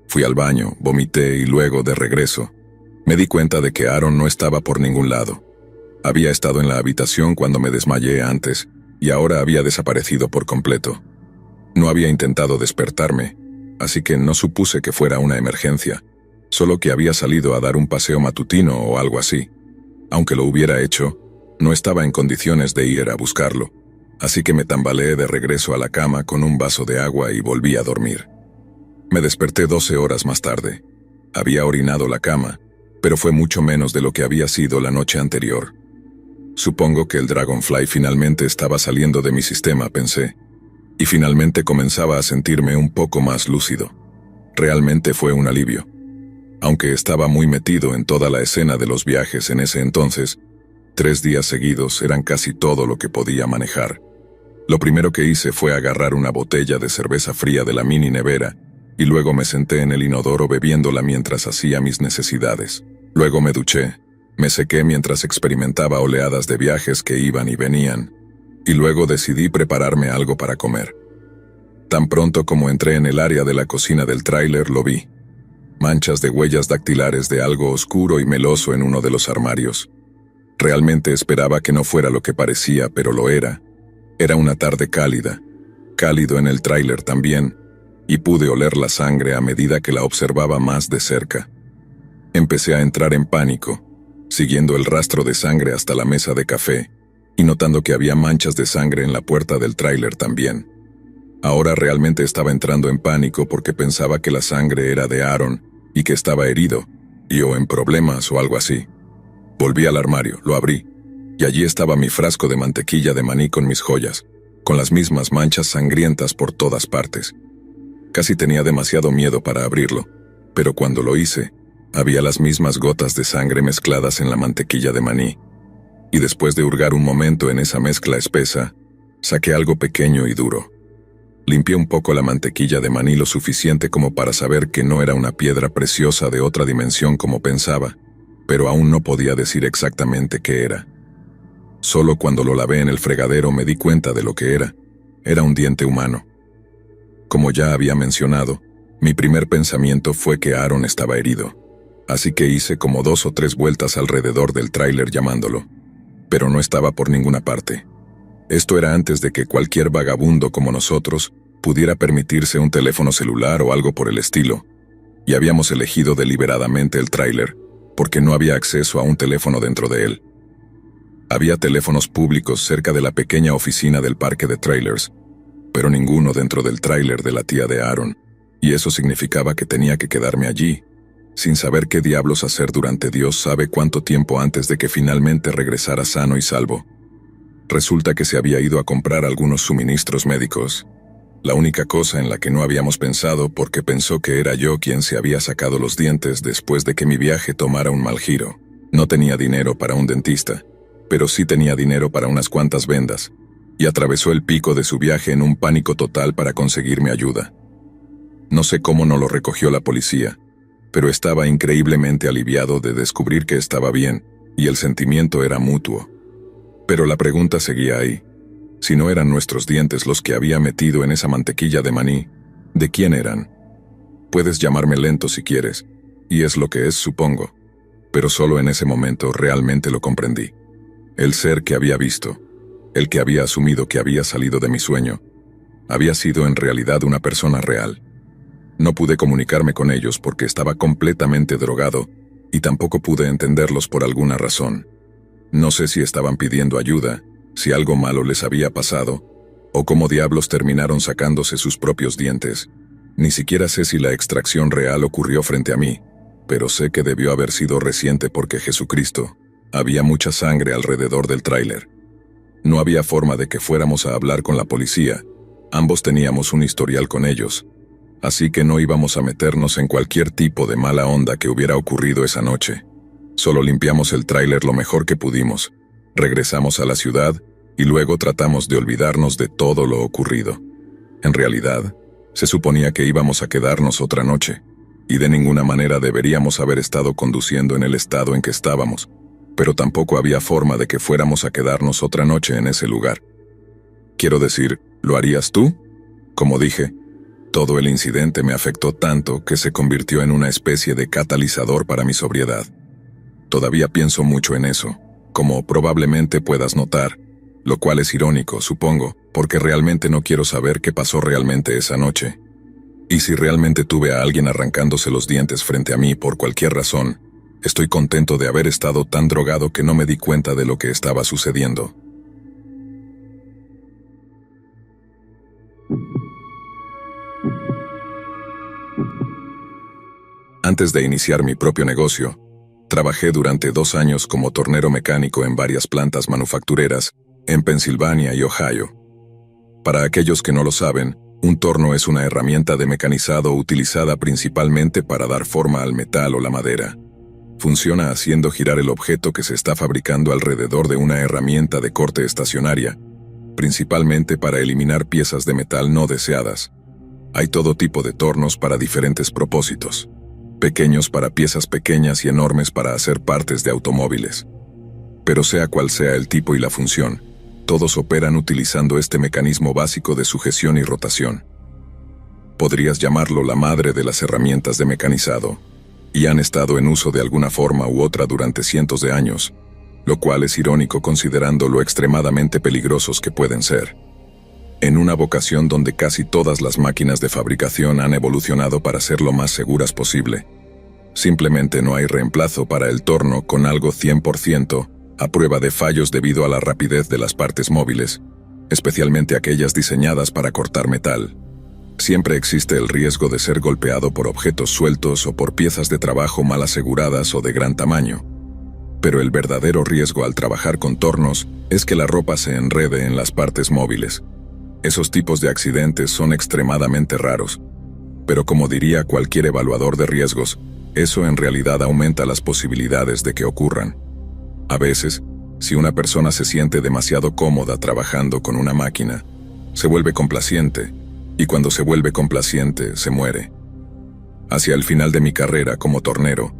Fui al baño, vomité y luego, de regreso, me di cuenta de que Aaron no estaba por ningún lado. Había estado en la habitación cuando me desmayé antes y ahora había desaparecido por completo. No había intentado despertarme, así que no supuse que fuera una emergencia, solo que había salido a dar un paseo matutino o algo así. Aunque lo hubiera hecho, no estaba en condiciones de ir a buscarlo, así que me tambaleé de regreso a la cama con un vaso de agua y volví a dormir. Me desperté 12 horas más tarde. Había orinado la cama, pero fue mucho menos de lo que había sido la noche anterior. Supongo que el Dragonfly finalmente estaba saliendo de mi sistema, pensé, y finalmente comenzaba a sentirme un poco más lúcido. Realmente fue un alivio. Aunque estaba muy metido en toda la escena de los viajes en ese entonces, 3 días seguidos eran casi todo lo que podía manejar. Lo primero que hice fue agarrar una botella de cerveza fría de la mini nevera, y luego me senté en el inodoro bebiéndola mientras hacía mis necesidades. Luego me duché, me sequé mientras experimentaba oleadas de viajes que iban y venían, y luego decidí prepararme algo para comer. Tan pronto como entré en el área de la cocina del tráiler lo vi. Manchas de huellas dactilares de algo oscuro y meloso en uno de los armarios. Realmente esperaba que no fuera lo que parecía, pero lo era. Era una tarde cálida, cálido en el tráiler también, y pude oler la sangre a medida que la observaba más de cerca. Empecé a entrar en pánico, siguiendo el rastro de sangre hasta la mesa de café, y notando que había manchas de sangre en la puerta del tráiler también. Ahora realmente estaba entrando en pánico porque pensaba que la sangre era de Aaron y que estaba herido, o en problemas o algo así. Volví al armario, lo abrí, y allí estaba mi frasco de mantequilla de maní con mis joyas, con las mismas manchas sangrientas por todas partes. Casi tenía demasiado miedo para abrirlo, pero cuando lo hice, había las mismas gotas de sangre mezcladas en la mantequilla de maní. Y después de hurgar un momento en esa mezcla espesa, saqué algo pequeño y duro. Limpié un poco la mantequilla de maní lo suficiente como para saber que no era una piedra preciosa de otra dimensión como pensaba, pero aún no podía decir exactamente qué era. Solo cuando lo lavé en el fregadero me di cuenta de lo que era. Era un diente humano. Como ya había mencionado, mi primer pensamiento fue que Aaron estaba herido, así que hice como 2 o 3 vueltas alrededor del tráiler llamándolo, pero no estaba por ninguna parte. Esto era antes de que cualquier vagabundo como nosotros pudiera permitirse un teléfono celular o algo por el estilo, y habíamos elegido deliberadamente el tráiler, porque no había acceso a un teléfono dentro de él. Había teléfonos públicos cerca de la pequeña oficina del parque de trailers, pero ninguno dentro del tráiler de la tía de Aaron, y eso significaba que tenía que quedarme allí, sin saber qué diablos hacer durante Dios sabe cuánto tiempo antes de que finalmente regresara sano y salvo. Resulta que se había ido a comprar algunos suministros médicos, la única cosa en la que no habíamos pensado porque pensó que era yo quien se había sacado los dientes después de que mi viaje tomara un mal giro. No tenía dinero para un dentista, pero sí tenía dinero para unas cuantas vendas, y atravesó el pico de su viaje en un pánico total para conseguirme ayuda. No sé cómo no lo recogió la policía, pero estaba increíblemente aliviado de descubrir que estaba bien, y el sentimiento era mutuo. Pero la pregunta seguía ahí. Si no eran nuestros dientes los que había metido en esa mantequilla de maní, ¿de quién eran? Puedes llamarme lento si quieres, y es lo que es, supongo. Pero solo en ese momento realmente lo comprendí. El ser que había visto, el que había asumido que había salido de mi sueño, había sido en realidad una persona real. No pude comunicarme con ellos porque estaba completamente drogado, y tampoco pude entenderlos por alguna razón. No sé si estaban pidiendo ayuda, si algo malo les había pasado, o cómo diablos terminaron sacándose sus propios dientes. Ni siquiera sé si la extracción real ocurrió frente a mí, pero sé que debió haber sido reciente porque Jesucristo, había mucha sangre alrededor del tráiler. No había forma de que fuéramos a hablar con la policía, ambos teníamos un historial con ellos, así que no íbamos a meternos en cualquier tipo de mala onda que hubiera ocurrido esa noche. Solo limpiamos el tráiler lo mejor que pudimos, regresamos a la ciudad y luego tratamos de olvidarnos de todo lo ocurrido. En realidad, se suponía que íbamos a quedarnos otra noche, y de ninguna manera deberíamos haber estado conduciendo en el estado en que estábamos, pero tampoco había forma de que fuéramos a quedarnos otra noche en ese lugar. Quiero decir, ¿lo harías tú? Como dije, todo el incidente me afectó tanto que se convirtió en una especie de catalizador para mi sobriedad. Todavía pienso mucho en eso, como probablemente puedas notar, lo cual es irónico, supongo, porque realmente no quiero saber qué pasó realmente esa noche. Y si realmente tuve a alguien arrancándose los dientes frente a mí por cualquier razón, estoy contento de haber estado tan drogado que no me di cuenta de lo que estaba sucediendo. Antes de iniciar mi propio negocio, trabajé durante 2 años como tornero mecánico en varias plantas manufactureras en Pensilvania y Ohio. Para aquellos que no lo saben, un torno es una herramienta de mecanizado utilizada principalmente para dar forma al metal o la madera. Funciona haciendo girar el objeto que se está fabricando alrededor de una herramienta de corte estacionaria, principalmente para eliminar piezas de metal no deseadas. Hay todo tipo de tornos para diferentes propósitos. Pequeños para piezas pequeñas y enormes para hacer partes de automóviles. Pero sea cual sea el tipo y la función, todos operan utilizando este mecanismo básico de sujeción y rotación. Podrías llamarlo la madre de las herramientas de mecanizado, y han estado en uso de alguna forma u otra durante cientos de años, lo cual es irónico considerando lo extremadamente peligrosos que pueden ser. En una vocación donde casi todas las máquinas de fabricación han evolucionado para ser lo más seguras posible. Simplemente no hay reemplazo para el torno con algo 100% a prueba de fallos debido a la rapidez de las partes móviles, especialmente aquellas diseñadas para cortar metal. Siempre existe el riesgo de ser golpeado por objetos sueltos o por piezas de trabajo mal aseguradas o de gran tamaño. Pero el verdadero riesgo al trabajar con tornos es que la ropa se enrede en las partes móviles. Esos tipos de accidentes son extremadamente raros, pero como diría cualquier evaluador de riesgos, eso en realidad aumenta las posibilidades de que ocurran. A veces, si una persona se siente demasiado cómoda trabajando con una máquina, se vuelve complaciente, y cuando se vuelve complaciente, se muere. Hacia el final de mi carrera como tornero,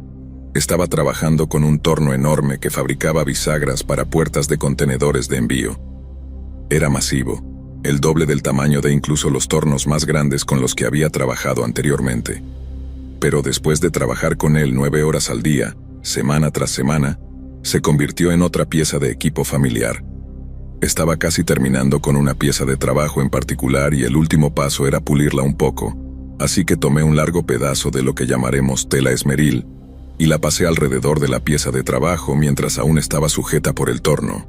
estaba trabajando con un torno enorme que fabricaba bisagras para puertas de contenedores de envío. Era masivo, el doble del tamaño de incluso los tornos más grandes con los que había trabajado anteriormente. Pero después de trabajar con él 9 horas al día, semana tras semana, se convirtió en otra pieza de equipo familiar. Estaba casi terminando con una pieza de trabajo en particular y el último paso era pulirla un poco, así que tomé un largo pedazo de lo que llamaremos tela esmeril y la pasé alrededor de la pieza de trabajo mientras aún estaba sujeta por el torno.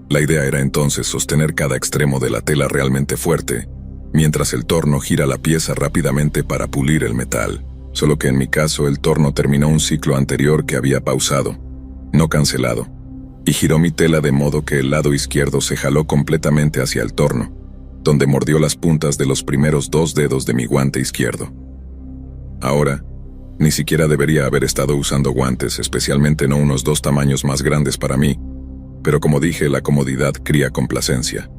La idea era entonces sostener cada extremo de la tela realmente fuerte, mientras el torno gira la pieza rápidamente para pulir el metal. Solo que en mi caso el torno terminó un ciclo anterior que había pausado, no cancelado, y giró mi tela de modo que el lado izquierdo se jaló completamente hacia el torno, donde mordió las puntas de los primeros 2 dedos de mi guante izquierdo. Ahora, ni siquiera debería haber estado usando guantes, especialmente no unos 2 tamaños más grandes para mí, pero como dije, la comodidad cría complacencia.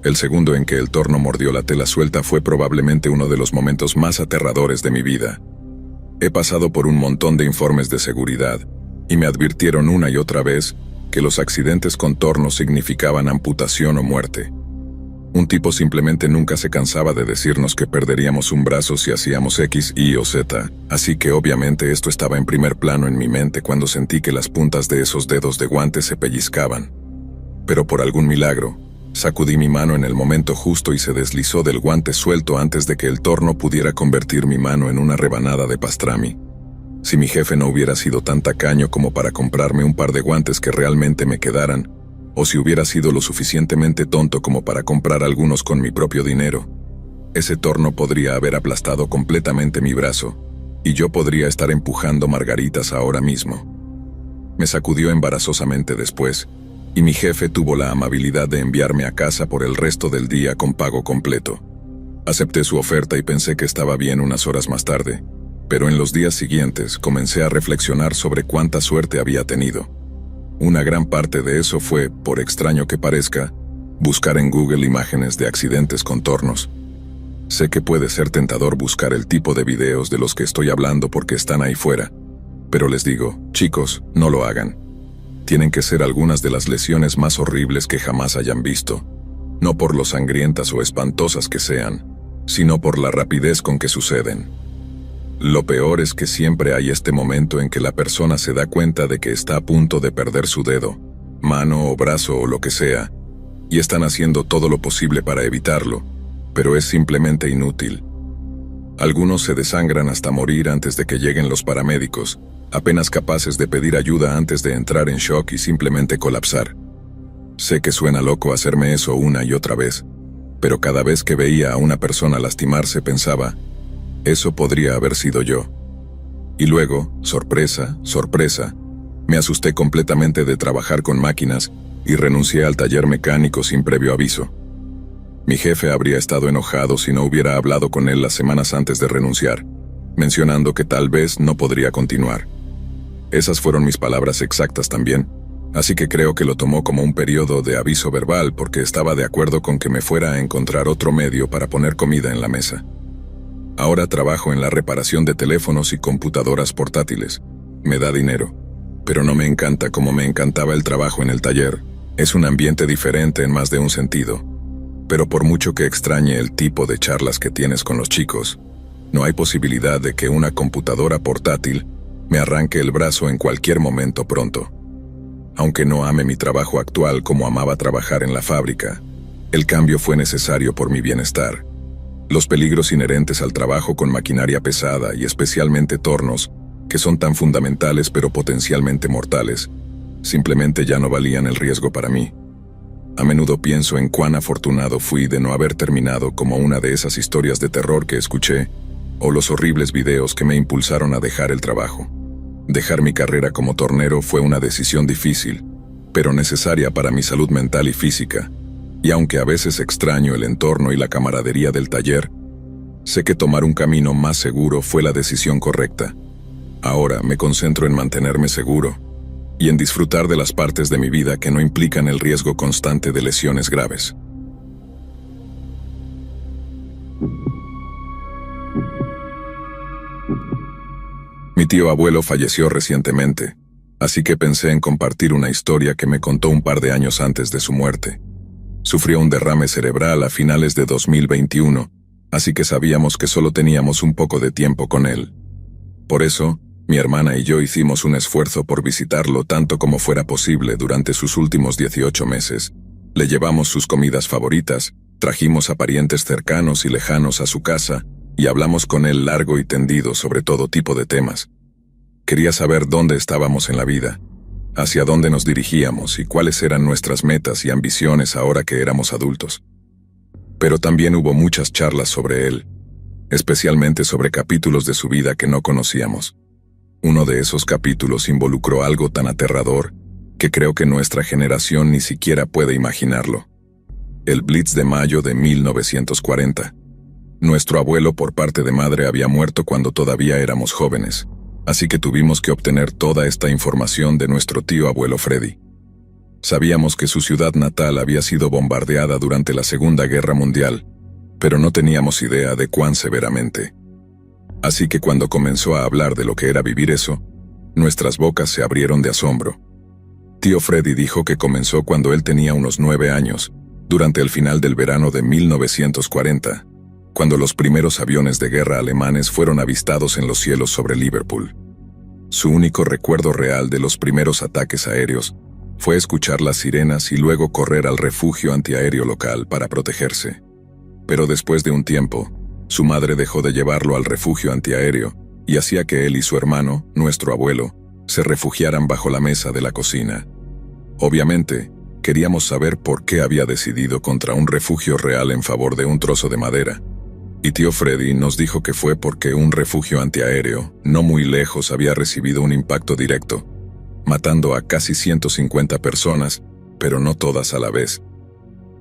El segundo en que el torno mordió la tela suelta fue probablemente uno de los momentos más aterradores de mi vida. He pasado por un montón de informes de seguridad, y me advirtieron una y otra vez que los accidentes con tornos significaban amputación o muerte. Un tipo simplemente nunca se cansaba de decirnos que perderíamos un brazo si hacíamos X, Y o Z, así que obviamente esto estaba en primer plano en mi mente cuando sentí que las puntas de esos dedos de guante se pellizcaban. Pero por algún milagro, sacudí mi mano en el momento justo y se deslizó del guante suelto antes de que el torno pudiera convertir mi mano en una rebanada de pastrami. Si mi jefe no hubiera sido tan tacaño como para comprarme un par de guantes que realmente me quedaran, o si hubiera sido lo suficientemente tonto como para comprar algunos con mi propio dinero, ese torno podría haber aplastado completamente mi brazo, y yo podría estar empujando margaritas ahora mismo. Me sacudió embarazosamente después, y mi jefe tuvo la amabilidad de enviarme a casa por el resto del día con pago completo. Acepté su oferta y pensé que estaba bien unas horas más tarde, pero en los días siguientes comencé a reflexionar sobre cuánta suerte había tenido. Una gran parte de eso fue, por extraño que parezca, buscar en Google imágenes de accidentes con tornos. Sé que puede ser tentador buscar el tipo de videos de los que estoy hablando porque están ahí fuera, pero les digo, chicos, no lo hagan. Tienen que ser algunas de las lesiones más horribles que jamás hayan visto, no por lo sangrientas o espantosas que sean, sino por la rapidez con que suceden. Lo peor es que siempre hay este momento en que la persona se da cuenta de que está a punto de perder su dedo, mano o brazo o lo que sea, y están haciendo todo lo posible para evitarlo, pero es simplemente inútil. Algunos se desangran hasta morir antes de que lleguen los paramédicos, apenas capaces de pedir ayuda antes de entrar en shock y simplemente colapsar. Sé que suena loco hacerme eso una y otra vez, pero cada vez que veía a una persona lastimarse pensaba, eso podría haber sido yo. Y luego, sorpresa, sorpresa, me asusté completamente de trabajar con máquinas y renuncié al taller mecánico sin previo aviso. Mi jefe habría estado enojado si no hubiera hablado con él las semanas antes de renunciar, mencionando que tal vez no podría continuar. Esas fueron mis palabras exactas también, así que creo que lo tomó como un periodo de aviso verbal porque estaba de acuerdo con que me fuera a encontrar otro medio para poner comida en la mesa. Ahora trabajo en la reparación de teléfonos y computadoras portátiles. Me da dinero, pero no me encanta como me encantaba el trabajo en el taller. Es un ambiente diferente en más de un sentido. Pero por mucho que extrañe el tipo de charlas que tienes con los chicos, no hay posibilidad de que una computadora portátil me arranque el brazo en cualquier momento pronto. Aunque no ame mi trabajo actual como amaba trabajar en la fábrica, el cambio fue necesario por mi bienestar. Los peligros inherentes al trabajo con maquinaria pesada y especialmente tornos, que son tan fundamentales pero potencialmente mortales, simplemente ya no valían el riesgo para mí. A menudo pienso en cuán afortunado fui de no haber terminado como una de esas historias de terror que escuché, o los horribles videos que me impulsaron a dejar el trabajo. Dejar mi carrera como tornero fue una decisión difícil, pero necesaria para mi salud mental y física. Y aunque a veces extraño el entorno y la camaradería del taller, sé que tomar un camino más seguro fue la decisión correcta. Ahora me concentro en mantenerme seguro y en disfrutar de las partes de mi vida que no implican el riesgo constante de lesiones graves. Mi tío abuelo falleció recientemente, así que pensé en compartir una historia que me contó un par de años antes de su muerte. Sufrió un derrame cerebral a finales de 2021, así que sabíamos que solo teníamos un poco de tiempo con él. Por eso, mi hermana y yo hicimos un esfuerzo por visitarlo tanto como fuera posible durante sus últimos 18 meses. Le llevamos sus comidas favoritas, trajimos a parientes cercanos y lejanos a su casa, y hablamos con él largo y tendido sobre todo tipo de temas. Quería saber dónde estábamos en la vida, hacia dónde nos dirigíamos y cuáles eran nuestras metas y ambiciones ahora que éramos adultos. Pero también hubo muchas charlas sobre él, especialmente sobre capítulos de su vida que no conocíamos. Uno de esos capítulos involucró algo tan aterrador que creo que nuestra generación ni siquiera puede imaginarlo. El Blitz de mayo de 1940. Nuestro abuelo por parte de madre había muerto cuando todavía éramos jóvenes, así que tuvimos que obtener toda esta información de nuestro tío abuelo Freddy. Sabíamos que su ciudad natal había sido bombardeada durante la Segunda Guerra Mundial, pero no teníamos idea de cuán severamente. Así que cuando comenzó a hablar de lo que era vivir eso, nuestras bocas se abrieron de asombro. Tío Freddy dijo que comenzó cuando él tenía unos 9 años, durante el final del verano de 1940, cuando los primeros aviones de guerra alemanes fueron avistados en los cielos sobre Liverpool. Su único recuerdo real de los primeros ataques aéreos fue escuchar las sirenas y luego correr al refugio antiaéreo local para protegerse. Pero después de un tiempo, su madre dejó de llevarlo al refugio antiaéreo y hacía que él y su hermano, nuestro abuelo, se refugiaran bajo la mesa de la cocina. Obviamente, queríamos saber por qué había decidido contra un refugio real en favor de un trozo de madera. Y tío Freddy nos dijo que fue porque un refugio antiaéreo, no muy lejos, había recibido un impacto directo, matando a casi 150 personas, pero no todas a la vez.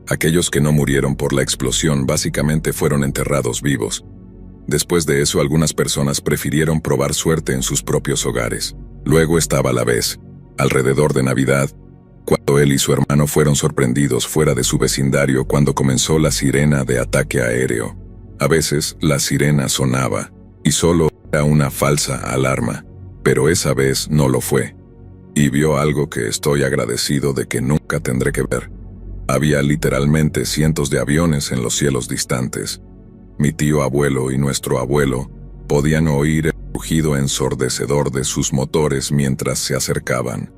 Aquellos que no murieron por la explosión básicamente fueron enterrados vivos. Después de eso, algunas personas prefirieron probar suerte en sus propios hogares. Luego estaba la vez, alrededor de Navidad, cuando él y su hermano fueron sorprendidos fuera de su vecindario cuando comenzó la sirena de ataque aéreo. A veces, la sirena sonaba, y solo era una falsa alarma, pero esa vez no lo fue. Y vio algo que estoy agradecido de que nunca tendré que ver. Había literalmente cientos de aviones en los cielos distantes. Mi tío abuelo y nuestro abuelo podían oír el rugido ensordecedor de sus motores mientras se acercaban.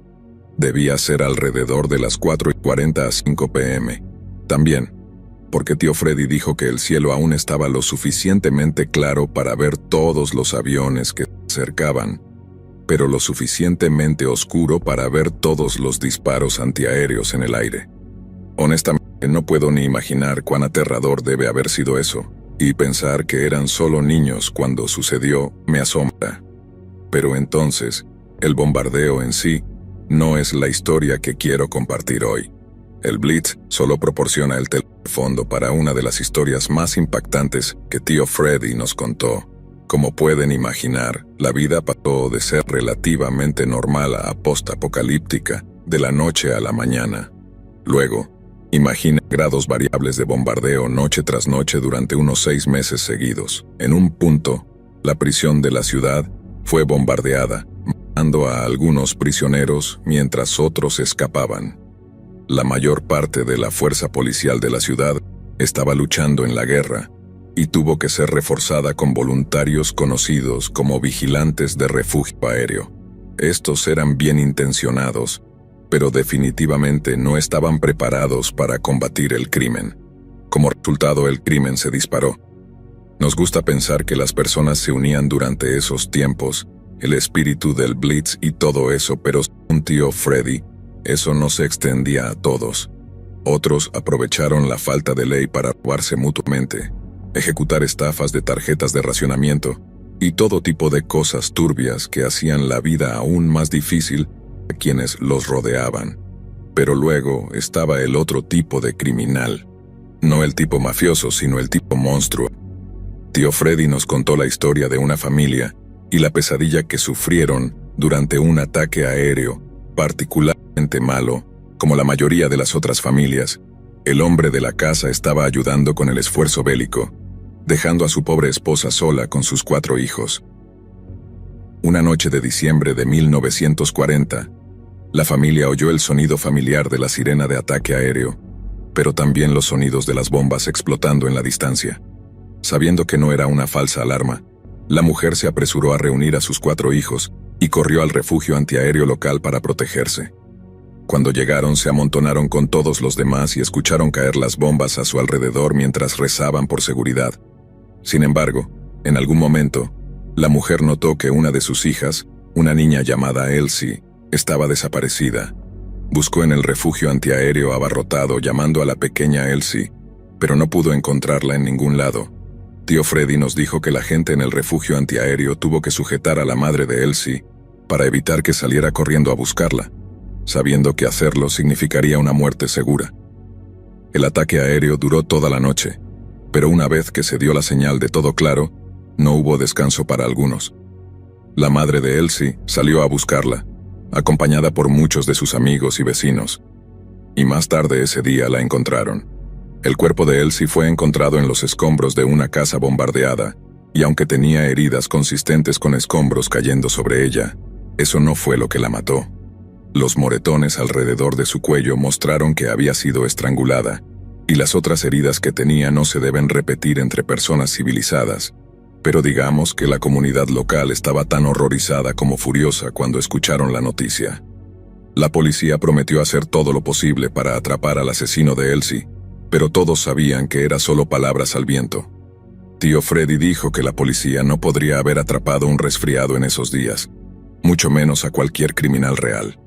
Debía ser alrededor de las 4:40 a 5 p.m. También, porque tío Freddy dijo que el cielo aún estaba lo suficientemente claro para ver todos los aviones que se acercaban, pero lo suficientemente oscuro para ver todos los disparos antiaéreos en el aire. Honestamente, no puedo ni imaginar cuán aterrador debe haber sido eso, y pensar que eran solo niños cuando sucedió me asombra. Pero entonces, el bombardeo en sí no es la historia que quiero compartir hoy. El Blitz solo proporciona el telón de fondo para una de las historias más impactantes que tío Freddy nos contó. Como pueden imaginar, la vida pasó de ser relativamente normal a post-apocalíptica, de la noche a la mañana. Luego, imagina grados variables de bombardeo noche tras noche durante unos 6 meses seguidos. En un punto, la prisión de la ciudad fue bombardeada, matando a algunos prisioneros mientras otros escapaban. La mayor parte de la fuerza policial de la ciudad estaba luchando en la guerra y tuvo que ser reforzada con voluntarios conocidos como vigilantes de refugio aéreo. Estos eran bien intencionados, pero definitivamente no estaban preparados para combatir el crimen. Como resultado, el crimen se disparó. Nos gusta pensar que las personas se unían durante esos tiempos, el espíritu del Blitz y todo eso, pero según tío Freddy, eso no se extendía a todos. Otros aprovecharon la falta de ley para robarse mutuamente, ejecutar estafas de tarjetas de racionamiento y todo tipo de cosas turbias que hacían la vida aún más difícil a quienes los rodeaban. Pero luego estaba el otro tipo de criminal. No el tipo mafioso, sino el tipo monstruo. Tío Freddy nos contó la historia de una familia y la pesadilla que sufrieron durante un ataque aéreo particularmente malo. Como la mayoría de las otras familias, el hombre de la casa estaba ayudando con el esfuerzo bélico, dejando a su pobre esposa sola con sus 4 hijos. Una noche de diciembre de 1940, la familia oyó el sonido familiar de la sirena de ataque aéreo, pero también los sonidos de las bombas explotando en la distancia. Sabiendo que no era una falsa alarma, la mujer se apresuró a reunir a sus 4 hijos y corrió al refugio antiaéreo local para protegerse. Cuando llegaron, se amontonaron con todos los demás y escucharon caer las bombas a su alrededor mientras rezaban por seguridad. Sin embargo, en algún momento, la mujer notó que una de sus hijas, una niña llamada Elsie, estaba desaparecida. Buscó en el refugio antiaéreo abarrotado llamando a la pequeña Elsie, pero no pudo encontrarla en ningún lado. Tío Freddy nos dijo que la gente en el refugio antiaéreo tuvo que sujetar a la madre de Elsie para evitar que saliera corriendo a buscarla, sabiendo que hacerlo significaría una muerte segura. El ataque aéreo duró toda la noche, pero una vez que se dio la señal de todo claro, no hubo descanso para algunos. La madre de Elsie salió a buscarla, acompañada por muchos de sus amigos y vecinos, y más tarde ese día la encontraron. El cuerpo de Elsie fue encontrado en los escombros de una casa bombardeada, y aunque tenía heridas consistentes con escombros cayendo sobre ella, eso no fue lo que la mató. Los moretones alrededor de su cuello mostraron que había sido estrangulada, y las otras heridas que tenía no se deben repetir entre personas civilizadas, pero digamos que la comunidad local estaba tan horrorizada como furiosa cuando escucharon la noticia. La policía prometió hacer todo lo posible para atrapar al asesino de Elsie, pero todos sabían que era solo palabras al viento. Tío Freddy dijo que la policía no podría haber atrapado un resfriado en esos días, mucho menos a cualquier criminal real.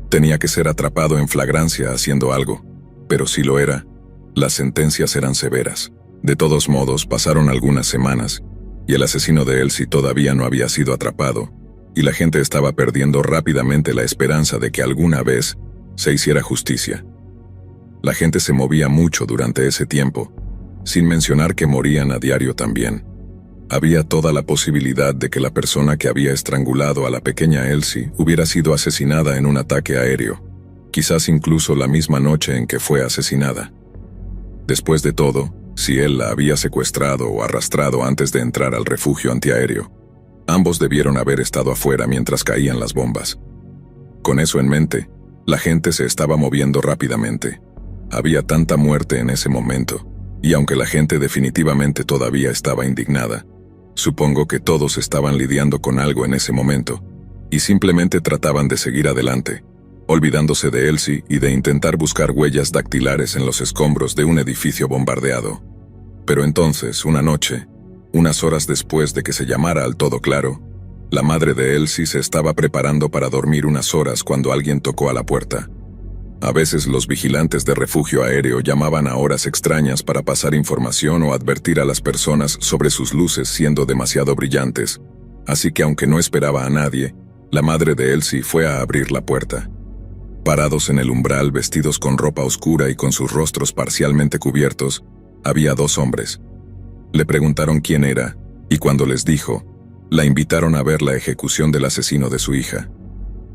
Tenía que ser atrapado en flagrancia haciendo algo, pero si lo era, las sentencias eran severas. De todos modos, pasaron algunas semanas, y el asesino de Elsie todavía no había sido atrapado, y la gente estaba perdiendo rápidamente la esperanza de que alguna vez se hiciera justicia. La gente se movía mucho durante ese tiempo, sin mencionar que morían a diario también. Había toda la posibilidad de que la persona que había estrangulado a la pequeña Elsie hubiera sido asesinada en un ataque aéreo, quizás incluso la misma noche en que fue asesinada. Después de todo, si él la había secuestrado o arrastrado antes de entrar al refugio antiaéreo, ambos debieron haber estado afuera mientras caían las bombas. Con eso en mente, la gente se estaba moviendo rápidamente. Había tanta muerte en ese momento, y aunque la gente definitivamente todavía estaba indignada, supongo que todos estaban lidiando con algo en ese momento, y simplemente trataban de seguir adelante, olvidándose de Elsie y de intentar buscar huellas dactilares en los escombros de un edificio bombardeado. Pero entonces, una noche, unas horas después de que se llamara al todo claro, la madre de Elsie se estaba preparando para dormir unas horas cuando alguien tocó a la puerta. A veces los vigilantes de refugio aéreo llamaban a horas extrañas para pasar información o advertir a las personas sobre sus luces siendo demasiado brillantes, así que aunque no esperaba a nadie, la madre de Elsie fue a abrir la puerta. Parados en el umbral vestidos con ropa oscura y con sus rostros parcialmente cubiertos, había dos hombres. Le preguntaron quién era, y cuando les dijo, la invitaron a ver la ejecución del asesino de su hija.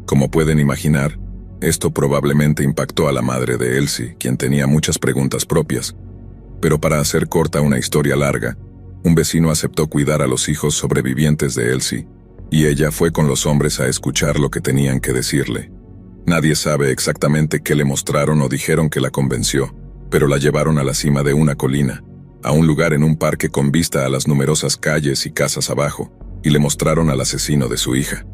Como pueden imaginar, esto probablemente impactó a la madre de Elsie, quien tenía muchas preguntas propias. Pero para hacer corta una historia larga, un vecino aceptó cuidar a los hijos sobrevivientes de Elsie, y ella fue con los hombres a escuchar lo que tenían que decirle. Nadie sabe exactamente qué le mostraron o dijeron que la convenció, pero la llevaron a la cima de una colina, a un lugar en un parque con vista a las numerosas calles y casas abajo, y le mostraron al asesino de su hija.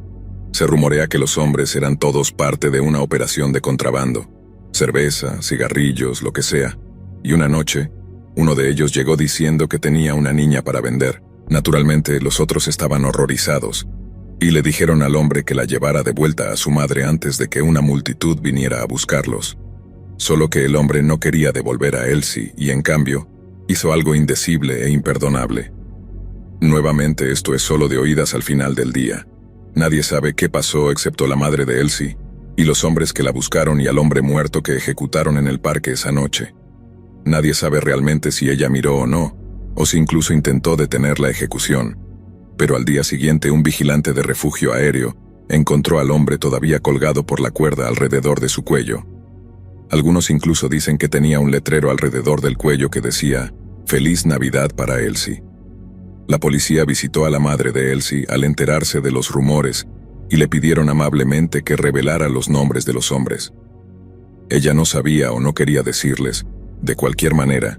Se rumorea que los hombres eran todos parte de una operación de contrabando, cerveza, cigarrillos, lo que sea, y una noche, uno de ellos llegó diciendo que tenía una niña para vender. Naturalmente, los otros estaban horrorizados, y le dijeron al hombre que la llevara de vuelta a su madre antes de que una multitud viniera a buscarlos. Solo que el hombre no quería devolver a Elsie y, en cambio, hizo algo indecible e imperdonable. Nuevamente esto es solo de oídas al final del día. Nadie sabe qué pasó excepto la madre de Elsie, y los hombres que la buscaron y al hombre muerto que ejecutaron en el parque esa noche. Nadie sabe realmente si ella miró o no, o si incluso intentó detener la ejecución. Pero al día siguiente un vigilante de refugio aéreo encontró al hombre todavía colgado por la cuerda alrededor de su cuello. Algunos incluso dicen que tenía un letrero alrededor del cuello que decía, «Feliz Navidad para Elsie». La policía visitó a la madre de Elsie al enterarse de los rumores y le pidieron amablemente que revelara los nombres de los hombres. Ella no sabía o no quería decirles. De cualquier manera,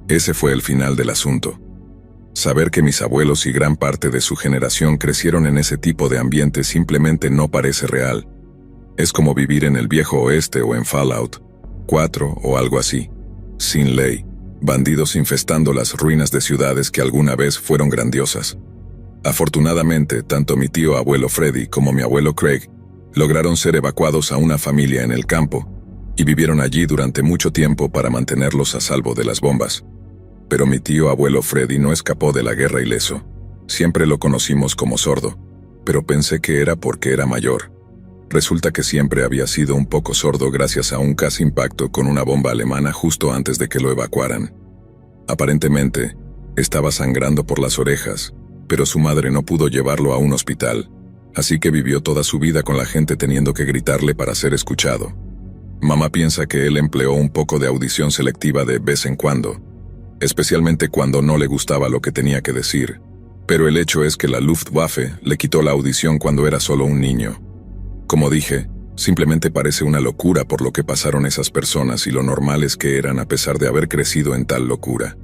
ese fue el final del asunto. Saber que mis abuelos y gran parte de su generación crecieron en ese tipo de ambiente simplemente no parece real. Es como vivir en el viejo oeste o en Fallout 4 o algo así, sin ley. Bandidos infestando las ruinas de ciudades que alguna vez fueron grandiosas. Afortunadamente, tanto mi tío abuelo Freddy como mi abuelo Craig lograron ser evacuados a una familia en el campo y vivieron allí durante mucho tiempo para mantenerlos a salvo de las bombas. Pero mi tío abuelo Freddy no escapó de la guerra ileso. Siempre lo conocimos como sordo, pero pensé que era porque era mayor. Resulta que siempre había sido un poco sordo gracias a un casi impacto con una bomba alemana justo antes de que lo evacuaran. Aparentemente, estaba sangrando por las orejas, pero su madre no pudo llevarlo a un hospital, así que vivió toda su vida con la gente teniendo que gritarle para ser escuchado. Mamá piensa que él empleó un poco de audición selectiva de vez en cuando, especialmente cuando no le gustaba lo que tenía que decir, Pero el hecho es que la Luftwaffe le quitó la audición cuando era solo un niño. Como dije, simplemente parece una locura por lo que pasaron esas personas y lo normales que eran a pesar de haber crecido en tal locura.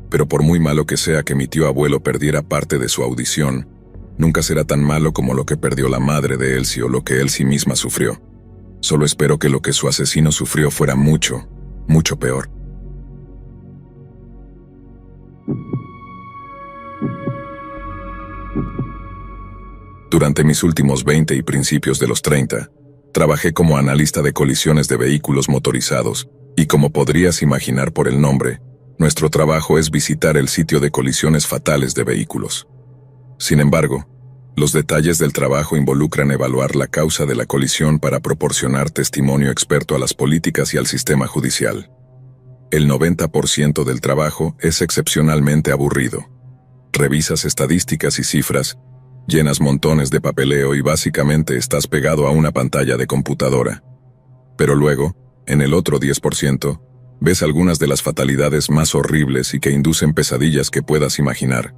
Pero por muy malo que sea que mi tío abuelo perdiera parte de su audición, nunca será tan malo como lo que perdió la madre de Elsie o lo que Elsie misma sufrió. Solo espero que lo que su asesino sufrió fuera mucho, mucho peor. Durante mis últimos 20 y principios de los 30, trabajé como analista de colisiones de vehículos motorizados, y como podrías imaginar por el nombre, nuestro trabajo es visitar el sitio de colisiones fatales de vehículos. Sin embargo, los detalles del trabajo involucran evaluar la causa de la colisión para proporcionar testimonio experto a las políticas y al sistema judicial. El 90% del trabajo es excepcionalmente aburrido. Revisas estadísticas y cifras, llenas montones de papeleo y básicamente estás pegado a una pantalla de computadora. Pero luego, en el otro 10%, ves algunas de las fatalidades más horribles y que inducen pesadillas que puedas imaginar.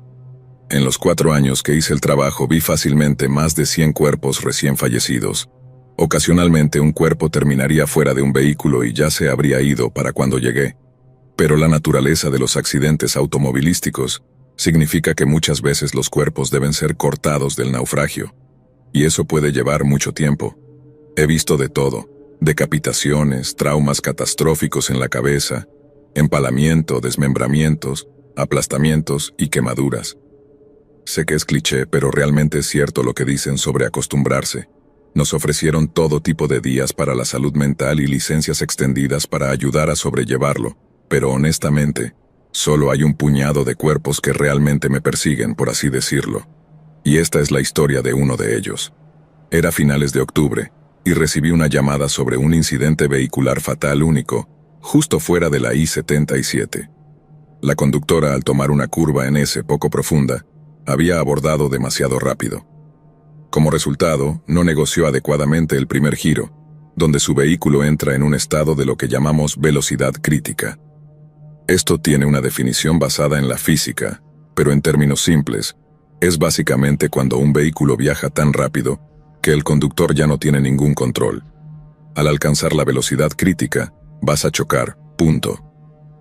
En los 4 años que hice el trabajo vi fácilmente más de 100 cuerpos recién fallecidos. Ocasionalmente un cuerpo terminaría fuera de un vehículo y ya se habría ido para cuando llegué. Pero la naturaleza de los accidentes automovilísticos significa que muchas veces los cuerpos deben ser cortados del naufragio. Y eso puede llevar mucho tiempo. He visto de todo: decapitaciones, traumas catastróficos en la cabeza, empalamiento, desmembramientos, aplastamientos y quemaduras. Sé que es cliché, pero realmente es cierto lo que dicen sobre acostumbrarse. Nos ofrecieron todo tipo de días para la salud mental y licencias extendidas para ayudar a sobrellevarlo, pero honestamente, solo hay un puñado de cuerpos que realmente me persiguen, por así decirlo. Y esta es la historia de uno de ellos. Era finales de octubre, y recibí una llamada sobre un incidente vehicular fatal único, justo fuera de la I-77. La conductora, al tomar una curva en S poco profunda, había abordado demasiado rápido. Como resultado, no negoció adecuadamente el primer giro, donde su vehículo entra en un estado de lo que llamamos velocidad crítica. Esto tiene una definición basada en la física, pero en términos simples, es básicamente cuando un vehículo viaja tan rápido que el conductor ya no tiene ningún control. Al alcanzar la velocidad crítica, vas a chocar, punto.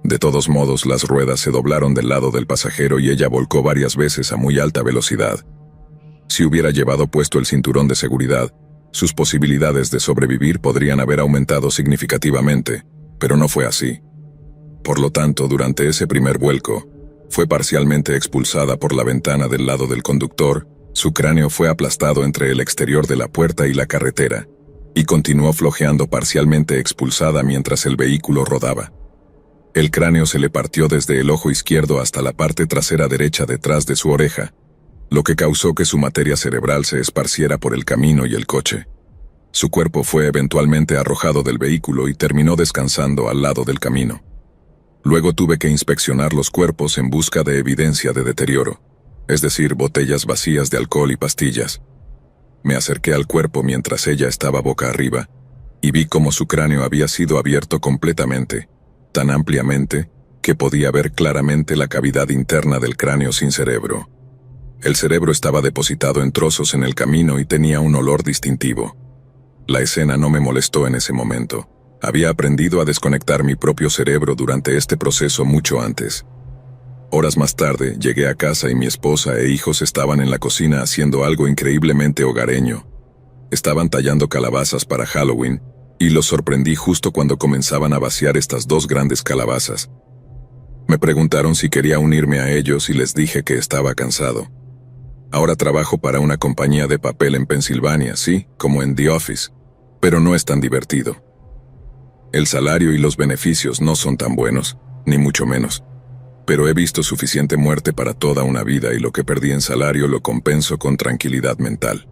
De todos modos, las ruedas se doblaron del lado del pasajero y ella volcó varias veces a muy alta velocidad. Si hubiera llevado puesto el cinturón de seguridad, sus posibilidades de sobrevivir podrían haber aumentado significativamente, pero no fue así. Por lo tanto, durante ese primer vuelco, fue parcialmente expulsada por la ventana del lado del conductor, su cráneo fue aplastado entre el exterior de la puerta y la carretera, y continuó flojeando parcialmente expulsada mientras el vehículo rodaba. El cráneo se le partió desde el ojo izquierdo hasta la parte trasera derecha detrás de su oreja, lo que causó que su materia cerebral se esparciera por el camino y el coche. Su cuerpo fue eventualmente arrojado del vehículo y terminó descansando al lado del camino. Luego tuve que inspeccionar los cuerpos en busca de evidencia de deterioro, es decir, botellas vacías de alcohol y pastillas. Me acerqué al cuerpo mientras ella estaba boca arriba, y vi cómo su cráneo había sido abierto completamente, tan ampliamente que podía ver claramente la cavidad interna del cráneo sin cerebro. El cerebro estaba depositado en trozos en el camino y tenía un olor distintivo. La escena no me molestó en ese momento. Había aprendido a desconectar mi propio cerebro durante este proceso mucho antes. Horas más tarde, llegué a casa y mi esposa e hijos estaban en la cocina haciendo algo increíblemente hogareño. Estaban tallando calabazas para Halloween, y los sorprendí justo cuando comenzaban a vaciar estas 2 grandes calabazas. Me preguntaron si quería unirme a ellos y les dije que estaba cansado. Ahora trabajo para una compañía de papel en Pensilvania, sí, como en The Office, pero no es tan divertido. El salario y los beneficios no son tan buenos, ni mucho menos. Pero he visto suficiente muerte para toda una vida y lo que perdí en salario lo compenso con tranquilidad mental.